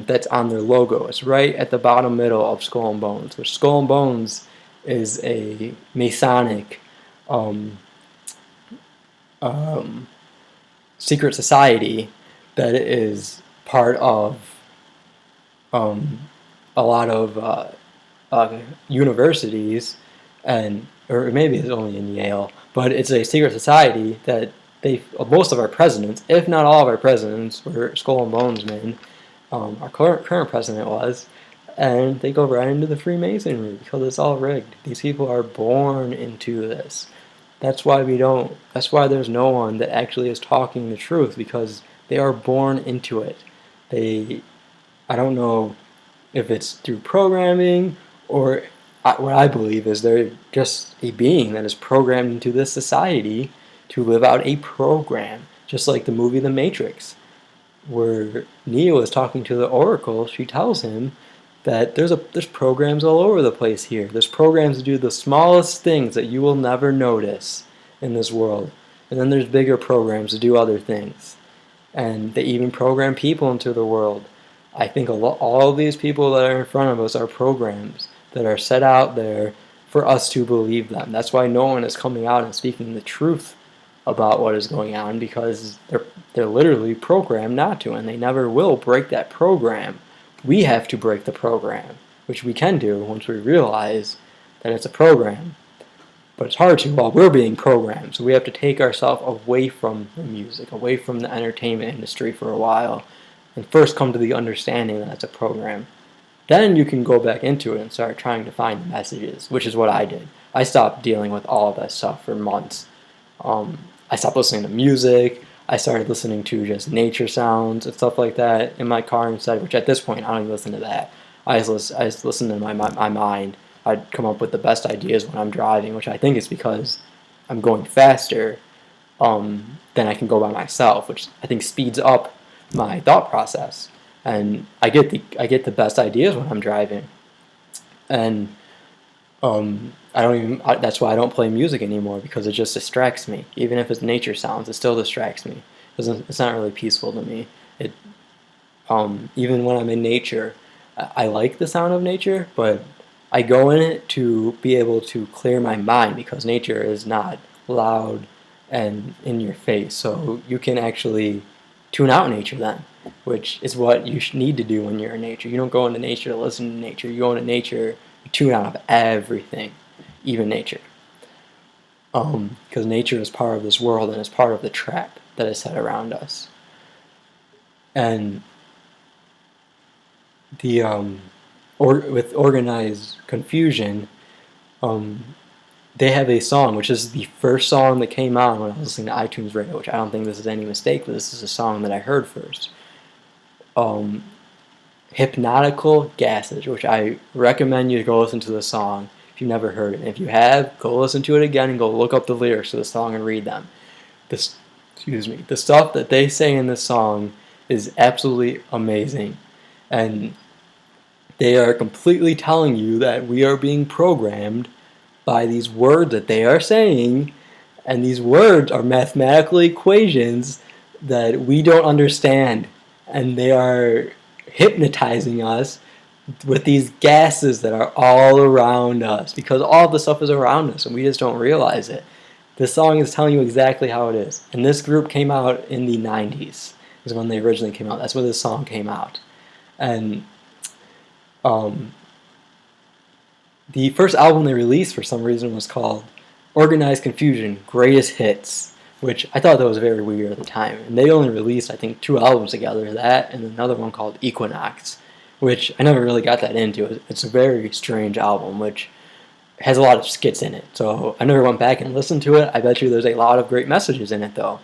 that's on their logo. It's right at the bottom middle of Skull and Bones, which Skull and Bones is a Masonic secret society that is part of a lot of universities, or maybe it's only in Yale, but it's a secret society that most of our presidents, if not all of our presidents, were Skull and Bones men. Our current president was, and they go right into the Freemasonry because it's all rigged. These people are born into this. That's why there's no one that actually is talking the truth, because they are born into it. I don't know if it's through programming, or what I believe is they're just a being that is programmed into this society to live out a program, just like the movie The Matrix, where Neo is talking to the Oracle. She tells him that there's programs all over the place here. There's programs to do the smallest things that you will never notice in this world. And then there's bigger programs to do other things. And they even program people into the world. I think all of these people that are in front of us are programs that are set out there for us to believe them. That's why no one is coming out and speaking the truth about what is going on, because they're literally programmed not to, and they never will break that program we have to break the program, which we can do once we realize that it's a program. But it's hard to while we're being programmed. So we have to take ourselves away from the music, away from the entertainment industry for a while, and first come to the understanding that it's a program. Then you can go back into it and start trying to find the messages, which is what I did. I stopped dealing with all of that stuff for months. I stopped listening to music. I started listening to just nature sounds and stuff like that in my car instead, which at this point I don't even listen to that. I just listen to my mind. I'd come up with the best ideas when I'm driving, which I think is because I'm going faster than I can go by myself, which I think speeds up my thought process. And I get the best ideas when I'm driving. And that's why I don't play music anymore, because it just distracts me. Even if it's nature sounds, it still distracts me. It's not really peaceful to me. Even when I'm in nature, I like the sound of nature, but I go in it to be able to clear my mind, because nature is not loud and in your face. So you can actually tune out nature then, which is what you need to do when you're in nature. You don't go into nature to listen to nature. You go into nature, you tune out of everything, even nature. Because nature is part of this world and is part of the trap that is set around us. And with organized confusion, they have a song, which is the first song that came on when I was listening to iTunes Radio, which I don't think this is any mistake, but this is a song that I heard first. Hypnotical Gases, which I recommend you to go listen to the song if you've never heard it. And if you have, go listen to it again and go look up the lyrics to the song and read them. The stuff that they say in this song is absolutely amazing. And they are completely telling you that we are being programmed by these words that they are saying, and these words are mathematical equations that we don't understand, and they are hypnotizing us with these gases that are all around us, because all the stuff is around us and we just don't realize it. This song is telling you exactly how it is. And this group came out in the 90s, is when they originally came out. That's when this song came out. And the first album they released for some reason was called Organized Confusion Greatest Hits, which I thought that was very weird at the time. And they only released, I think, 2 albums together, that and another one called Equinox, which I never really got that into. It's a very strange album, which has a lot of skits in it. So I never went back and listened to it. I bet you there's a lot of great messages in it, though,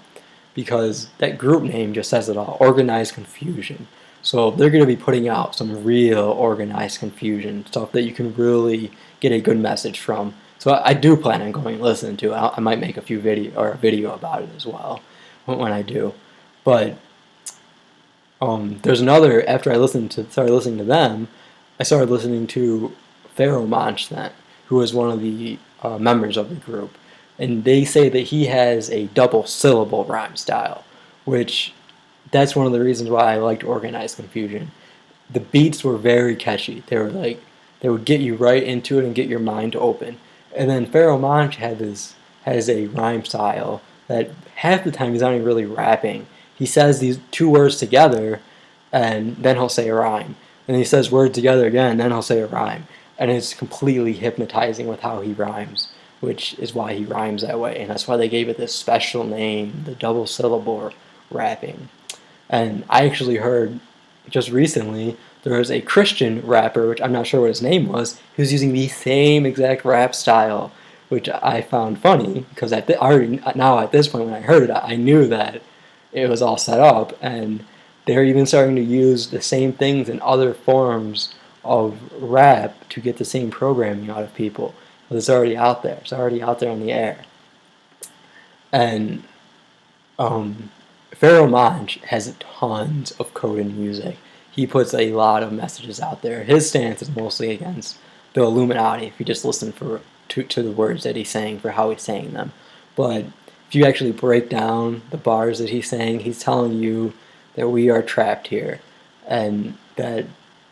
because that group name just says it all, Organized Confusion. So they're going to be putting out some real organized confusion, stuff that you can really get a good message from. So I do plan on going and listening to it. I might make a video about it as well when I do. But there's another, after I started listening to them, I started listening to Pharaoh Monch then, who was one of the members of the group. And they say that he has a double syllable rhyme style, which that's one of the reasons why I liked Organized Confusion. The beats were very catchy. They would get you right into it and get your mind open. And then Pharaoh Monch has a rhyme style that half the time he's not even really rapping. He says these 2 words together, and then he'll say a rhyme. And he says words together again, and then he'll say a rhyme. And it's completely hypnotizing with how he rhymes, which is why he rhymes that way. And that's why they gave it this special name, the double syllable rapping. And I actually heard just recently there was a Christian rapper, which I'm not sure what his name was, who was using the same exact rap style, which I found funny, because at this point when I heard it, I knew that it was all set up, and they're even starting to use the same things in other forms of rap to get the same programming out of people. But it's already out there. It's already out there on the air. And Pharaoh Monch has tons of coded music. He puts a lot of messages out there. His stance is mostly against the Illuminati, if you just listen to the words that he's saying for how he's saying them. But if you actually break down the bars that he's saying, he's telling you that we are trapped here, and that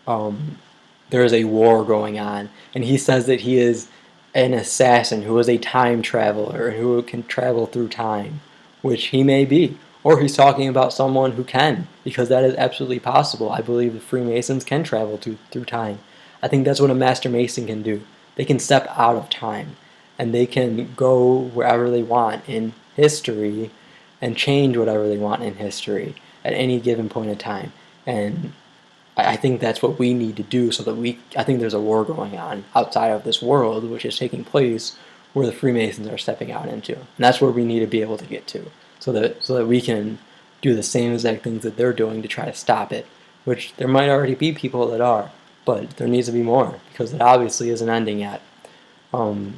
there is a war going on. And he says that he is an assassin who is a time traveler, who can travel through time, which he may be. or he's talking about someone who can, because that is absolutely possible. I believe the Freemasons can travel through time. I think that's what a Master Mason can do. They can step out of time, and they can go wherever they want in history and change whatever they want in history at any given point of time. And I think that's what we need to do, so that I think there's a war going on outside of this world, which is taking place, where the Freemasons are stepping out into. And that's where we need to be able to get to, so that we can do the same exact things that they're doing to try to stop it, which there might already be people that are, but there needs to be more, because it obviously isn't ending yet. And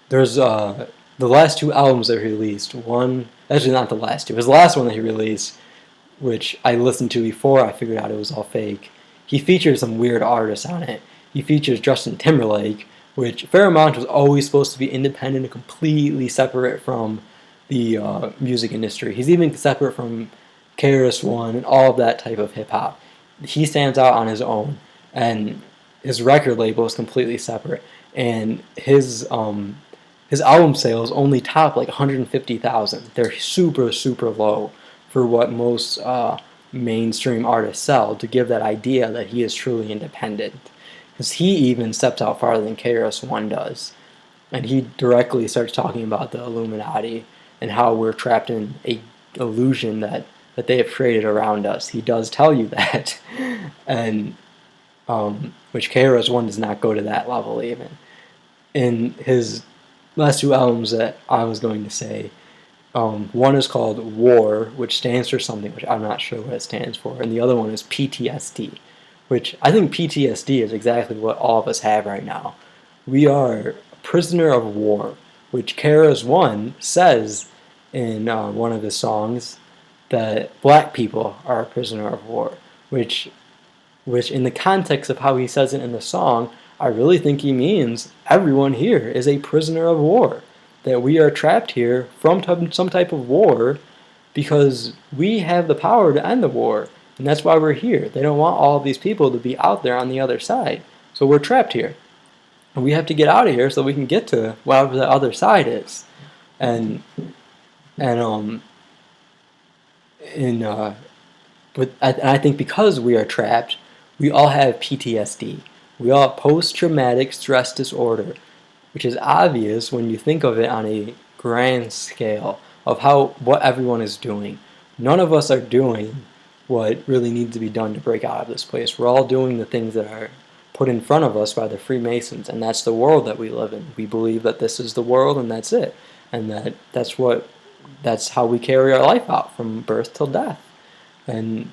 there's the last two albums that he released. One, actually not the last two, it was the last one that he released, which I listened to before I figured out it was all fake. He features some weird artists on it. He features Justin Timberlake, which Fairmont was always supposed to be independent and completely separate from the music industry. He's even separate from KRS-One and all of that type of hip-hop. He stands out on his own, and his record label is completely separate. And his album sales only top like 150,000. They're super, super low for what most mainstream artists sell, to give that idea that he is truly independent. Because he even steps out farther than KRS-One does. And he directly starts talking about the Illuminati and how we're trapped in a illusion that they have created around us. He does tell you that. And which KRS-One does not go to that level even. In his last two albums that I was going to say, one is called War, which stands for something, which I'm not sure what it stands for, and the other one is PTSD, which I think PTSD is exactly what all of us have right now. We are a prisoner of war, which KRS-One says in one of his songs that black people are a prisoner of war, which in the context of how he says it in the song, I really think he means everyone here is a prisoner of war. That we are trapped here from some type of war because we have the power to end the war. And that's why we're here. They don't want all of these people to be out there on the other side. So we're trapped here. And we have to get out of here so we can get to whatever the other side is. But I think because we are trapped, we all have PTSD. We all have post-traumatic stress disorder, which is obvious when you think of it on a grand scale of what everyone is doing. None of us are doing what really needs to be done to break out of this place. We're all doing the things that are put in front of us by the Freemasons, and that's the world that we live in. We believe that this is the world and that's it, and that's how we carry our life out from birth till death. And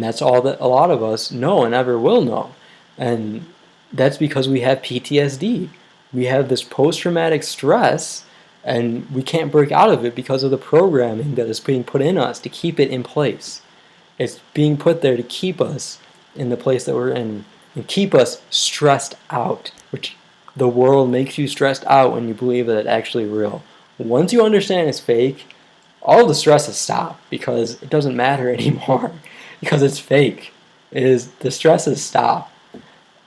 that's all that a lot of us know and ever will know. And that's because we have PTSD. We have this post-traumatic stress, and we can't break out of it because of the programming that is being put in us to keep it in place. It's being put there to keep us in the place that we're in and keep us stressed out, which the world makes you stressed out when you believe that it's actually real. Once you understand it's fake, all the stresses stop because it doesn't matter anymore because it's fake. The stresses stop.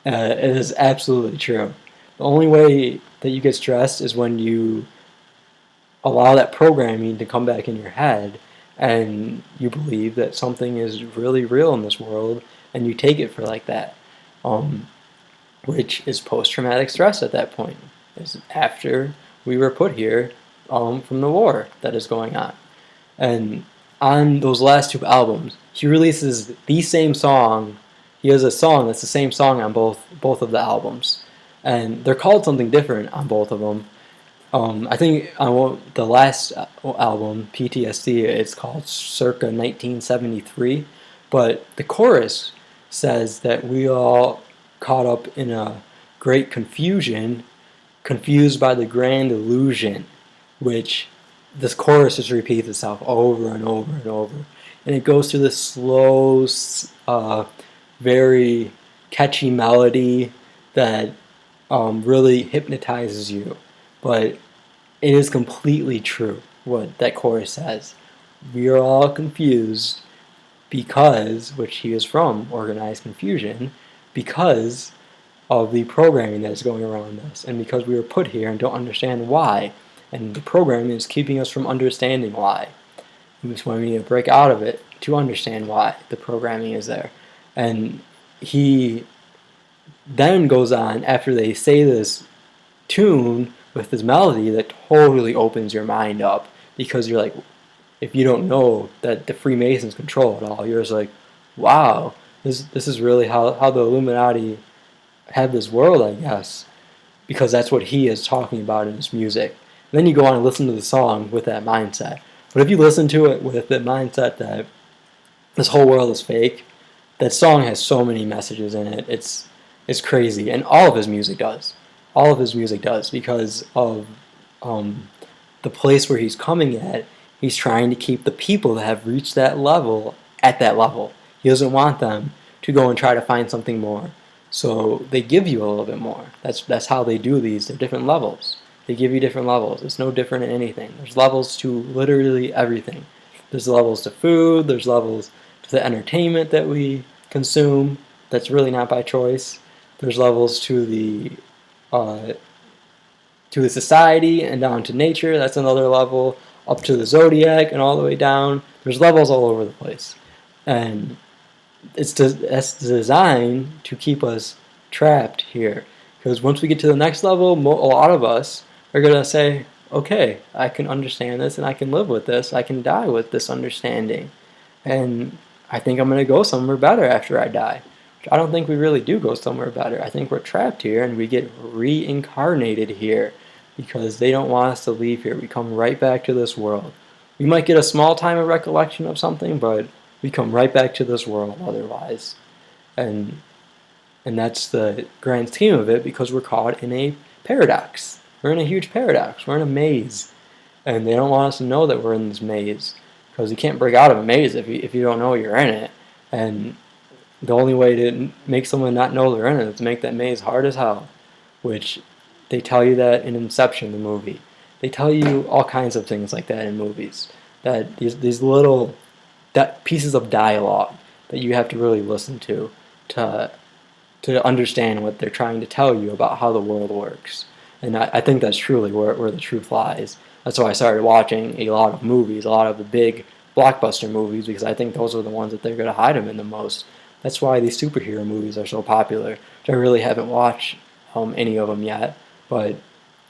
It is absolutely true. The only way that you get stressed is when you allow that programming to come back in your head and you believe that something is really real in this world and you take it for like that, which is post-traumatic stress at that point. It's after we were put here from the war that is going on. And on those last two albums, he releases the same song. He has a song that's the same song on both of the albums, and they're called something different on both of them. I think on the last album, PTSD, it's called Circa 1973, but the chorus says that we all caught up in a great confusion, confused by the grand illusion, which this chorus just repeats itself over and over and over. And it goes through this slow, very catchy melody that really hypnotizes you. But it is completely true what that chorus says. We are all confused because, which he is from, organized confusion, because of the programming that is going around us, and because we were put here and don't understand why. and the programming is keeping us from understanding why. So we need to break out of it to understand why the programming is there. And he then goes on, after they say this tune with this melody that totally opens your mind up, because you're like, if you don't know that the Freemasons control it all, you're just like, wow, this is really how the Illuminati have this world, I guess, because that's what he is talking about in his music. And then you go on and listen to the song with that mindset. But if you listen to it with the mindset that this whole world is fake, that song has so many messages in it. It's crazy, and all of his music does. All of his music does, because of the place where he's coming at. He's trying to keep the people that have reached that level at that level. He doesn't want them to go and try to find something more. So they give you a little bit more. That's how they do these. They're different levels. They give you different levels. It's no different in anything. There's levels to literally everything. There's levels to food. There's levels to the entertainment that we consume. That's really not by choice. There's levels to the society and down to nature. That's another level. Up to the zodiac and all the way down. There's levels all over the place, and that's designed to keep us trapped here. Because once we get to the next level, a lot of us are going to say, okay, I can understand this and I can live with this. I can die with this understanding. And I think I'm going to go somewhere better after I die. I don't think we really do go somewhere better. I think we're trapped here and we get reincarnated here because they don't want us to leave here. We come right back to this world. We might get a small time of recollection of something, but we come right back to this world otherwise. And that's the grand scheme of it, because we're caught in a paradox. We're in a huge paradox. We're in a maze. And they don't want us to know that we're in this maze, because you can't break out of a maze if you don't know you're in it. And the only way to make someone not know they're in it is to make that maze hard as hell, which they tell you that in Inception, the movie. They tell you all kinds of things like that in movies, that these little pieces of dialogue that you have to really listen to understand what they're trying to tell you about how the world works. And I think that's truly where the truth lies. That's why I started watching a lot of movies, a lot of the big blockbuster movies, because I think those are the ones that they're going to hide them in the most. That's why these superhero movies are so popular. I really haven't watched any of them yet, but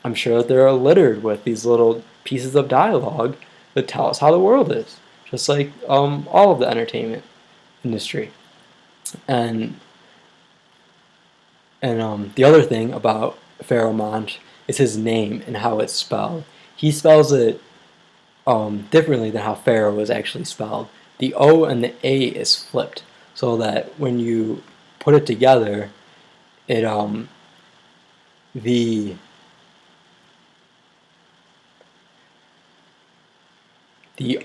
I'm sure that they're littered with these little pieces of dialogue that tell us how the world is, just like all of the entertainment industry. And the other thing about Pharaoh Monch is his name and how it's spelled. He spells it differently than how Pharaoh is actually spelled. The O and the A is flipped, so that when you put it together, it the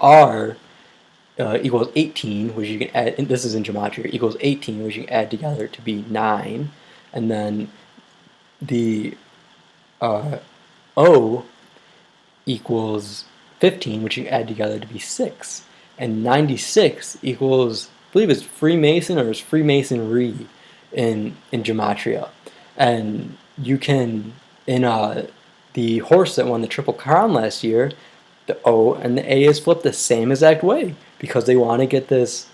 R equals 18, which you can add, and this is in Gematria, equals 18, which you can add together to be 9. And then the O equals 15, which you can add together to be 6. And 96 equals, I believe it's Freemason or it's Freemasonry in Gematria. And you can, in the horse that won the Triple Crown last year, the O and the A is flipped the same exact way, because they want to get this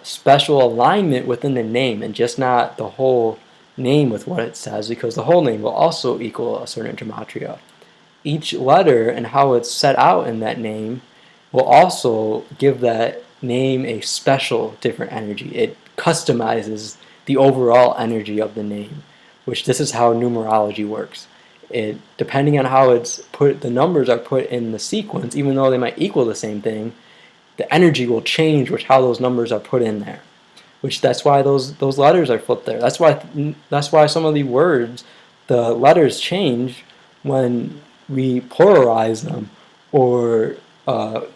special alignment within the name, and just not the whole name with what it says, because the whole name will also equal a certain gematria. Each letter and how it's set out in that name will also give that name a special different energy. It customizes the overall energy of the name, which this is how numerology works. It, depending on how it's put, the numbers are put in the sequence, even though they might equal the same thing, the energy will change with how those numbers are put in there. Which that's why those letters are flipped there. That's why some of the words, the letters change when we pluralize them, or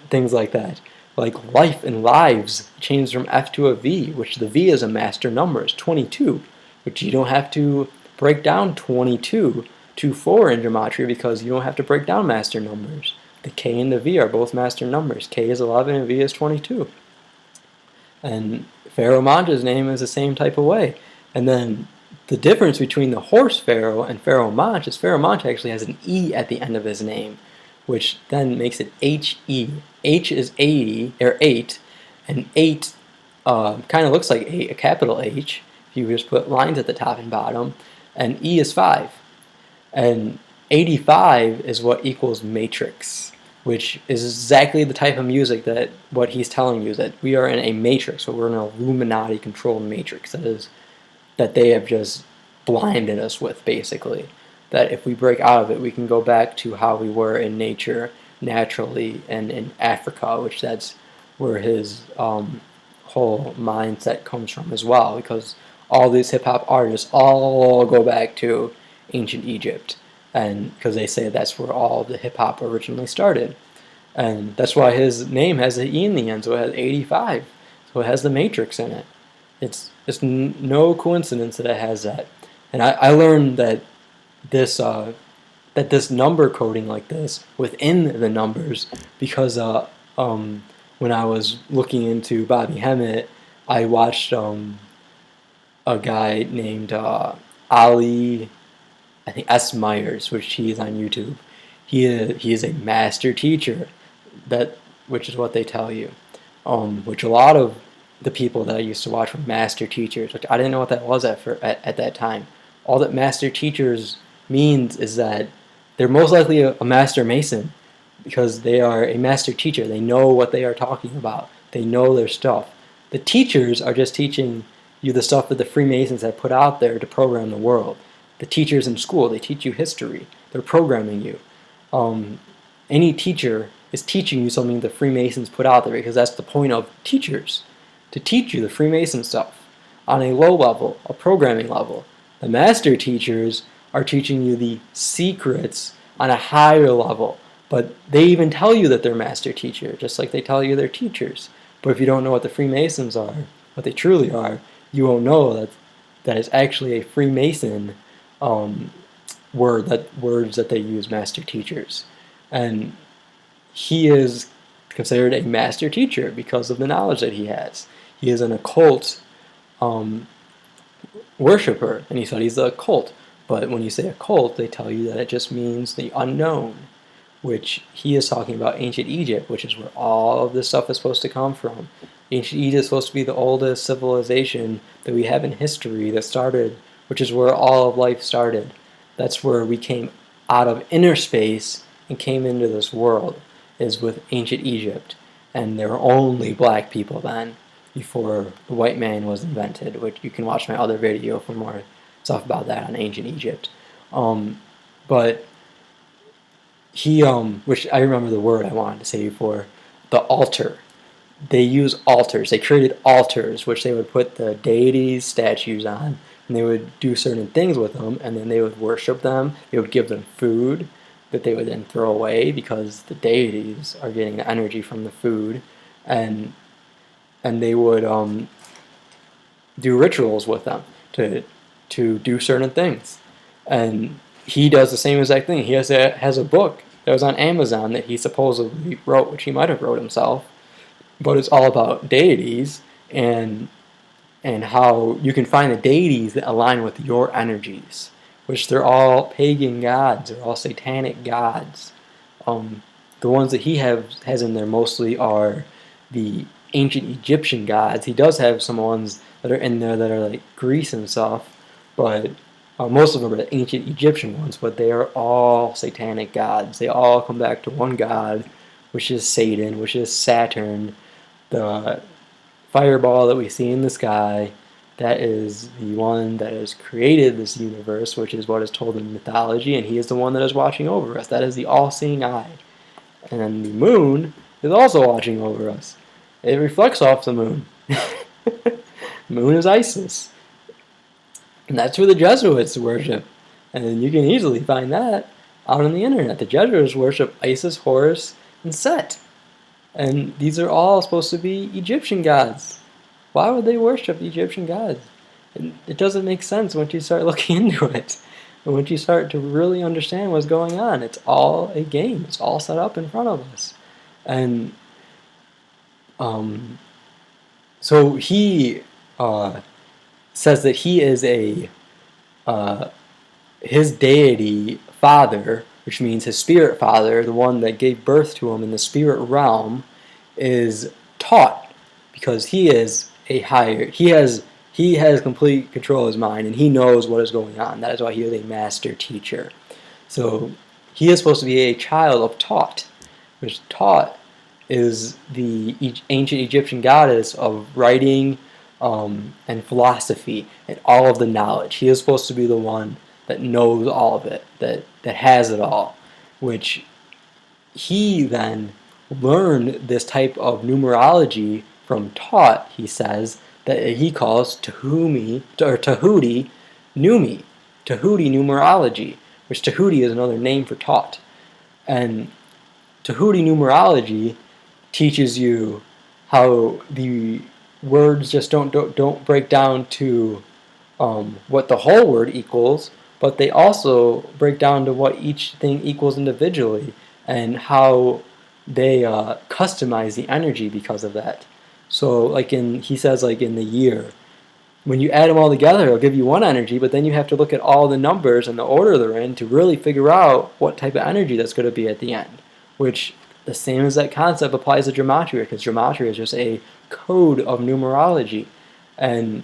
things like that. Like life and lives change from F to a V, which the V is a master number. It's 22, which you don't have to break down 22 to 4 in Gematria, because you don't have to break down master numbers. The K and the V are both master numbers. K is 11 and V is 22. And Pharaoh Monch's name is the same type of way. And then the difference between the horse pharaoh and Pharaoh Monch is Pharaoh Monch actually has an E at the end of his name, which then makes it H-E. H is 80, or 8, and 8 kind of looks like a capital H, if you just put lines at the top and bottom, and E is 5. And 85 is what equals matrix, which is exactly the type of music that what he's telling you, that we are in a matrix, so we're in an Illuminati controlled matrix that they have just blinded us with, basically. That if we break out of it, we can go back to how we were in nature, naturally, and in Africa, which that's where his whole mindset comes from as well, because all these hip-hop artists all go back to ancient Egypt, and because they say that's where all the hip-hop originally started. And that's why his name has an E in the end, so it has 85. So it has the matrix in it. It's no coincidence that it has that. And I learned that this number coding like this within the numbers, because when I was looking into Bobby Hemmett, I watched a guy named Ali, I think S. Myers, which he is on YouTube. He is a master teacher, which is what they tell you. Which a lot of the people that I used to watch were master teachers, which I didn't know what that was at that time. All that master teachers means is that they're most likely a master mason, because they are a master teacher. They know what they are talking about. They know their stuff. The teachers are just teaching you the stuff that the Freemasons have put out there to program the world. The teachers in school, they teach you history. They're programming you. Any teacher is teaching you something the Freemasons put out there, because that's the point of teachers, to teach you the Freemason stuff on a low level, a programming level. The master teachers are teaching you the secrets on a higher level, but they even tell you that they're master teacher, just like they tell you they're teachers. But if you don't know what the Freemasons are, what they truly are, you won't know that it's actually a Freemason words that they use, master teachers. And he is considered a master teacher because of the knowledge that he has. He is an occult worshiper, and he studies the occult. But when you say occult, they tell you that it just means the unknown, which he is talking about ancient Egypt, which is where all of this stuff is supposed to come from. Ancient Egypt is supposed to be the oldest civilization that we have in history that started, which is where all of life started. That's where we came out of inner space and came into this world, is with ancient Egypt. And there were only black people then, before the white man was invented, which you can watch my other video for more stuff about that on ancient Egypt. But he, which I remember the word I wanted to say before, the altar. They use altars. They created altars, which they would put the deities' statues on, and they would do certain things with them, and then they would worship them. They would give them food that they would then throw away, because the deities are getting the energy from the food, and they would do rituals with them to do certain things. And he does the same exact thing. He has a book that was on Amazon that he supposedly wrote, which he might have wrote himself, but it's all about deities and how you can find the deities that align with your energies, which they're all pagan gods, they're all satanic gods. The ones that he has in there mostly are the ancient Egyptian gods. He does have some ones that are in there that are like Greece and stuff, but most of them are the ancient Egyptian ones, but they are all satanic gods. They all come back to one god, which is Satan, which is Saturn, the fireball that we see in the sky. That is the one that has created this universe, which is what is told in mythology, and he is the one that is watching over us. That is the all-seeing eye. And then the moon is also watching over us. It reflects off the moon. The moon is Isis. And that's where the Jesuits worship. And you can easily find that out on the internet. The Jesuits worship Isis, Horus, and Set. And these are all supposed to be Egyptian gods. Why would they worship Egyptian gods? It doesn't make sense once you start looking into it. And once you start to really understand what's going on, it's all a game. It's all set up in front of us. And so he says that he is a his deity father, which means his spirit father, the one that gave birth to him in the spirit realm, is taught, because he is a higher. He has complete control of his mind, and he knows what is going on. That is why he is a master teacher. So he is supposed to be a child of Taught, which Taught is the ancient Egyptian goddess of writing and philosophy and all of the knowledge. He is supposed to be the one that knows all of it, that has it all, which he then learned this type of numerology from Taught, he says, that he calls Tahuti Numi, Tahuti numerology, which Tahuti is another name for Taught. And Tahuti numerology teaches you how the words just don't break down to what the whole word equals, but they also break down to what each thing equals individually, and how they customize the energy because of that. So, he says, in the year, when you add them all together, it'll give you one energy, but then you have to look at all the numbers and the order they're in to really figure out what type of energy that's going to be at the end. Which, the same as that concept, applies to Gematria, because Gematria is just a code of numerology. And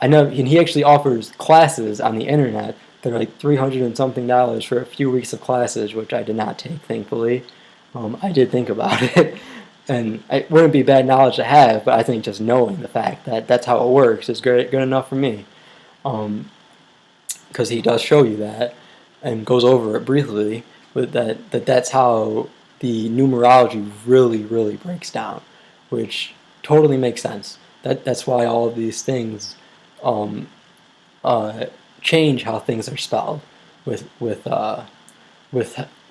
I know, and he actually offers classes on the internet that are like $300 and something for a few weeks of classes, which I did not take, thankfully. I did think about it, and it wouldn't be bad knowledge to have, but I think just knowing the fact that that's how it works is good enough for me. Because he does show you that, and goes over it briefly, but that's how the numerology really, really breaks down, which totally makes sense. That's why all of these things change how things are spelled, with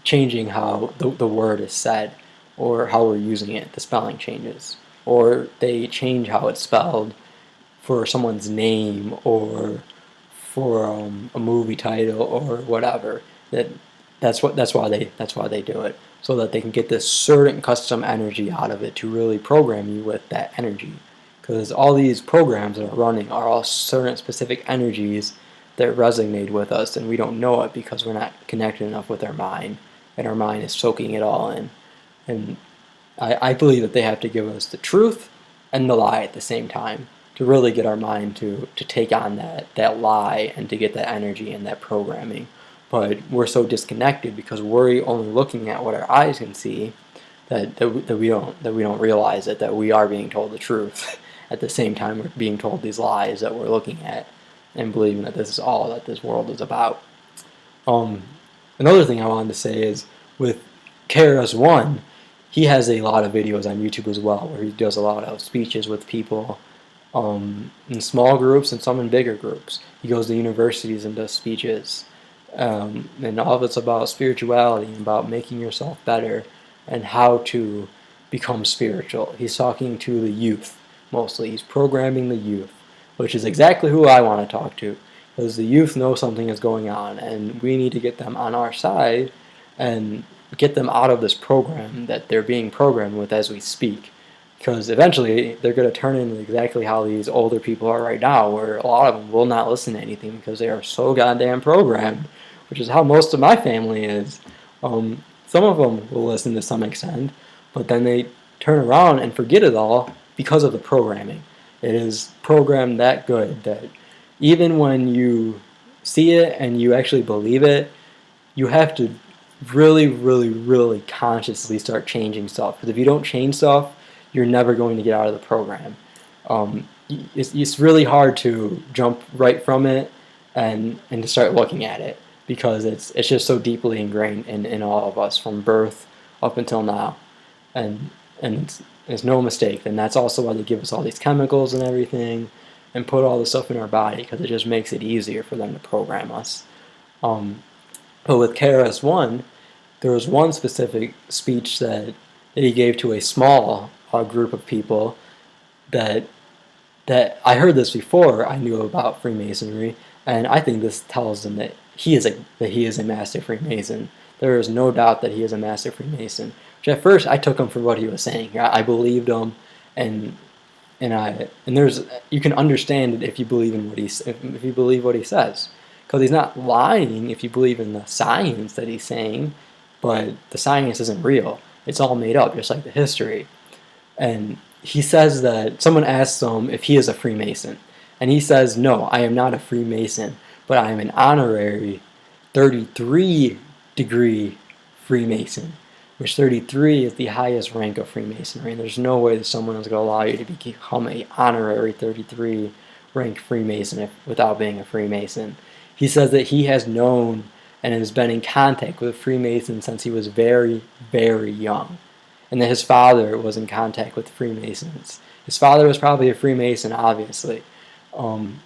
changing how the word is said, or how we're using it. The spelling changes, or they change how it's spelled for someone's name, or for a movie title, or whatever. That's why they do it, so that they can get this certain custom energy out of it to really program you with that energy. Because all these programs that are running are all certain specific energies that resonate with us, and we don't know it because we're not connected enough with our mind, and our mind is soaking it all in. And I believe that they have to give us the truth and the lie at the same time to really get our mind to take on that lie, and to get that energy and that programming. But we're so disconnected because we're only looking at what our eyes can see, that we don't realize it, that we are being told the truth. At the same time, we're being told these lies that we're looking at, and believing that this is all that this world is about. Another thing I wanted to say is, with KRS-One, he has a lot of videos on YouTube as well, where he does a lot of speeches with people in small groups and some in bigger groups. He goes to universities and does speeches. And all of it's about spirituality, and about making yourself better, and how to become spiritual. He's talking to the youth, mostly. He's programming the youth, which is exactly who I want to talk to, because the youth know something is going on, and we need to get them on our side and get them out of this program that they're being programmed with as we speak. Because eventually they're going to turn into exactly how these older people are right now, where a lot of them will not listen to anything because they are so goddamn programmed, which is how most of my family is. Some of them will listen to some extent, but then they turn around and forget it all because of the programming. It is programmed that good that even when you see it and you actually believe it, you have to really, really, really consciously start changing stuff. Because if you don't change stuff, you're never going to get out of the program. It's really hard to jump right from it and to start looking at it, because it's just so deeply ingrained in all of us from birth up until now. And it's no mistake. And that's also why they give us all these chemicals and everything, and put all this stuff in our body, because it just makes it easier for them to program us. But with KRS-One, there was one specific speech that he gave to a small group of people that I heard this before I knew about Freemasonry, and I think this tells them that he is a master Freemason. There is no doubt that he is a master Freemason. Which at first I took him for what he was saying. I believed him, and there's, you can understand it if you believe what he says. because he's not lying if you believe in the science that he's saying, but the science isn't real. It's all made up, just like the history. And he says that someone asks him if he is a Freemason, and he says, no, I am not a Freemason, but I am an honorary 33-degree Freemason, which 33 is the highest rank of Freemasonry, and there's no way that someone is going to allow you to become an honorary 33 rank Freemason without being a Freemason. He says that he has known and has been in contact with Freemasons since he was very, very young, and that his father was in contact with Freemasons. His father was probably a Freemason, obviously, and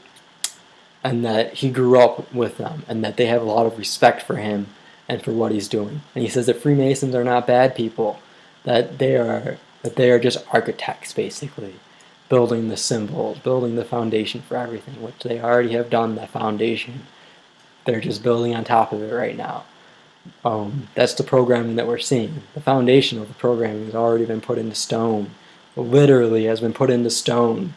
that he grew up with them, and that they have a lot of respect for him and for what he's doing. And he says that Freemasons are not bad people, that they are just architects, basically, building the symbols, building the foundation for everything, which they already have done, the foundation. They're just building on top of it right now. That's the programming that we're seeing. The foundation of the programming has already been put into stone. Literally has been put into stone.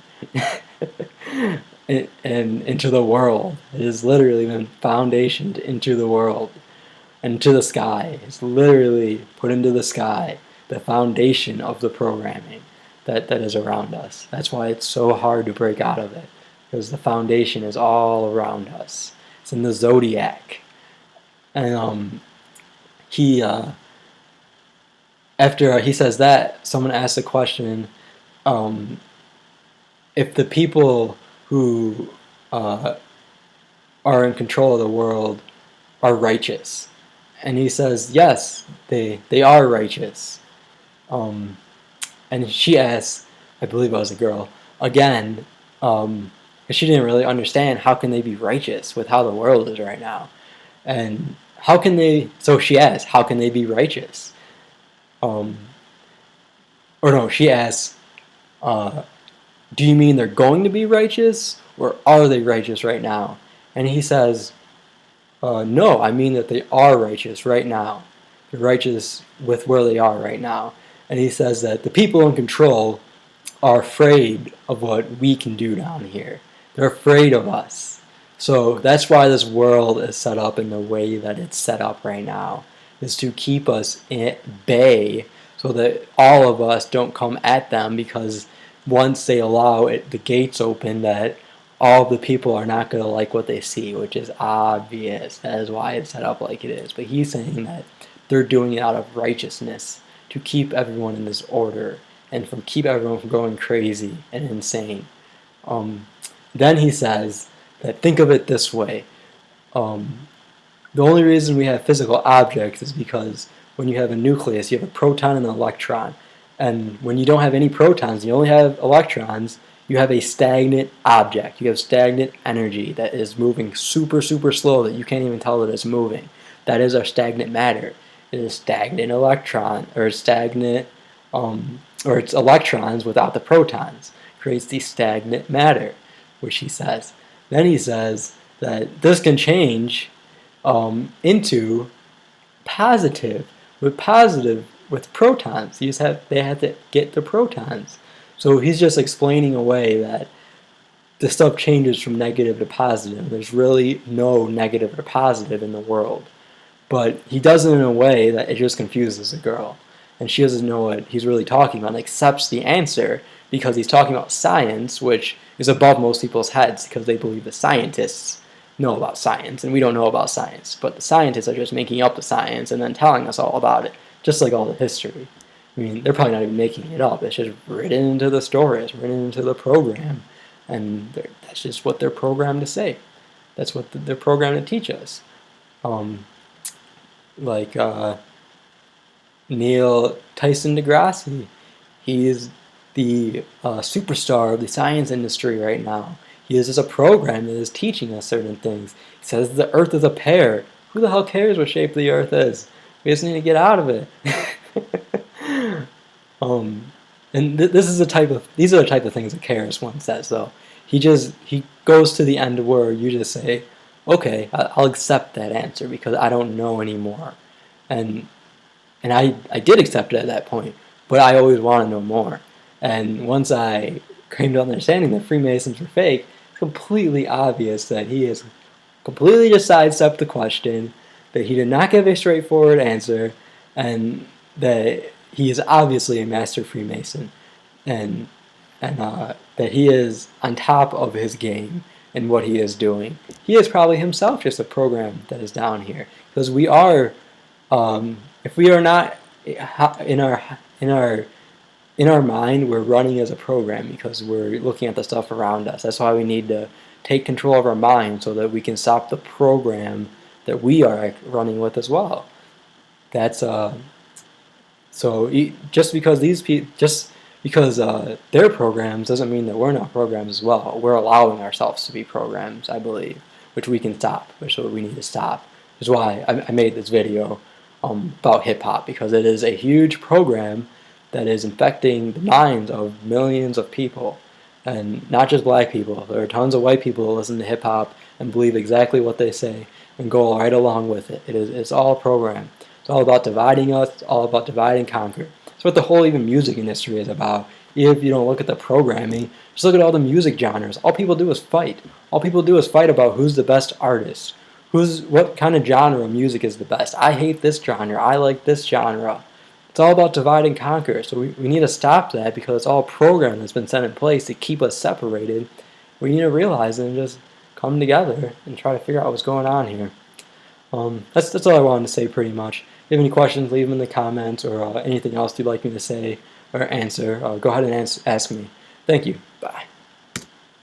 And into the world. It has literally been foundationed into the world. And to the sky. It's literally put into the sky. The foundation of the programming that is around us. That's why it's so hard to break out of it. Because the foundation is all around us. It's in the zodiac. And after he says that, someone asks the question, if the people who are in control of the world are righteous. And he says, yes, they are righteous. And she asks, I believe it was a girl, again, because she didn't really understand how can they be righteous with how the world is right now. And how can they, so she asks, how can they be righteous? She asks, do you mean they're going to be righteous, or are they righteous right now? And he says, no, I mean that they are righteous right now. They're righteous with where they are right now. And he says that the people in control are afraid of what we can do down here. They're afraid of us. So that's why this world is set up in the way that it's set up right now, is to keep us at bay so that all of us don't come at them, because once they allow the gates open, that all the people are not going to like what they see, which is obvious. That is why it's set up like it is. But he's saying that they're doing it out of righteousness to keep everyone in this order and keep everyone from going crazy and insane. Then he says that think of it this way. The only reason we have physical objects is because when you have a nucleus, you have a proton and an electron. And when you don't have any protons, you only have electrons, you have a stagnant object. You have stagnant energy that is moving super, super slow that you can't even tell that it's moving. That is our stagnant matter. It is stagnant electron, or stagnant, or it's electrons without the protons. Creates the stagnant matter, which he says. Then he says that this can change into positive, with protons. They have to get the protons. So he's just explaining away that the stuff changes from negative to positive. There's really no negative or positive in the world. But he does it in a way that it just confuses the girl. And she doesn't know what he's really talking about and accepts the answer because he's talking about science, which is above most people's heads because they believe the scientists know about science, and we don't know about science. But the scientists are just making up the science and then telling us all about it, just like all the history. I mean, they're probably not even making it up. It's just written into the story. It's written into the program. And that's just what they're programmed to say. That's what they're programmed to teach us. Neil Tyson deGrasse, he's the superstar of the science industry right now. He uses a program that is teaching us certain things. He says the Earth is a pear. Who the hell cares what shape the Earth is? We just need to get out of it. And these are the type of things that KRS-One says, though. He goes to the end where you just say, okay, I'll accept that answer because I don't know anymore. And I did accept it at that point, but I always want to know more. And once I came to understanding that Freemasons were fake, it's completely obvious that he is completely just sidestepped the question, that he did not give a straightforward answer, and that he is obviously a master Freemason, and that he is on top of his game and what he is doing. He is probably himself just a program that is down here, because we are, if we are not in our mind, we're running as a program because we're looking at the stuff around us. That's why we need to take control of our mind so that we can stop the program that we are running with as well. That's so just because they're programs doesn't mean that we're not programs as well. We're allowing ourselves to be programs, I believe, which we can stop, which we need to stop. Which is why I made this video about hip-hop, because it is a huge program that is infecting the minds of millions of people, and not just black people. There are tons of white people who listen to hip-hop and believe exactly what they say and go right along with it. It's all a program. It's all about dividing us. It's all about divide and conquer. That's what the whole even music industry is about. If you don't look at the programming, just look at all the music genres. All people do is fight. All people do is fight about who's the best artist. What kind of genre of music is the best. I hate this genre. I like this genre. It's all about divide and conquer. So we need to stop that, because it's all a program that's been set in place to keep us separated. We need to realize it and just come together and try to figure out what's going on here. That's all I wanted to say pretty much. If you have any questions, leave them in the comments, or anything else you'd like me to say or answer, go ahead and ask me. Thank you. Bye.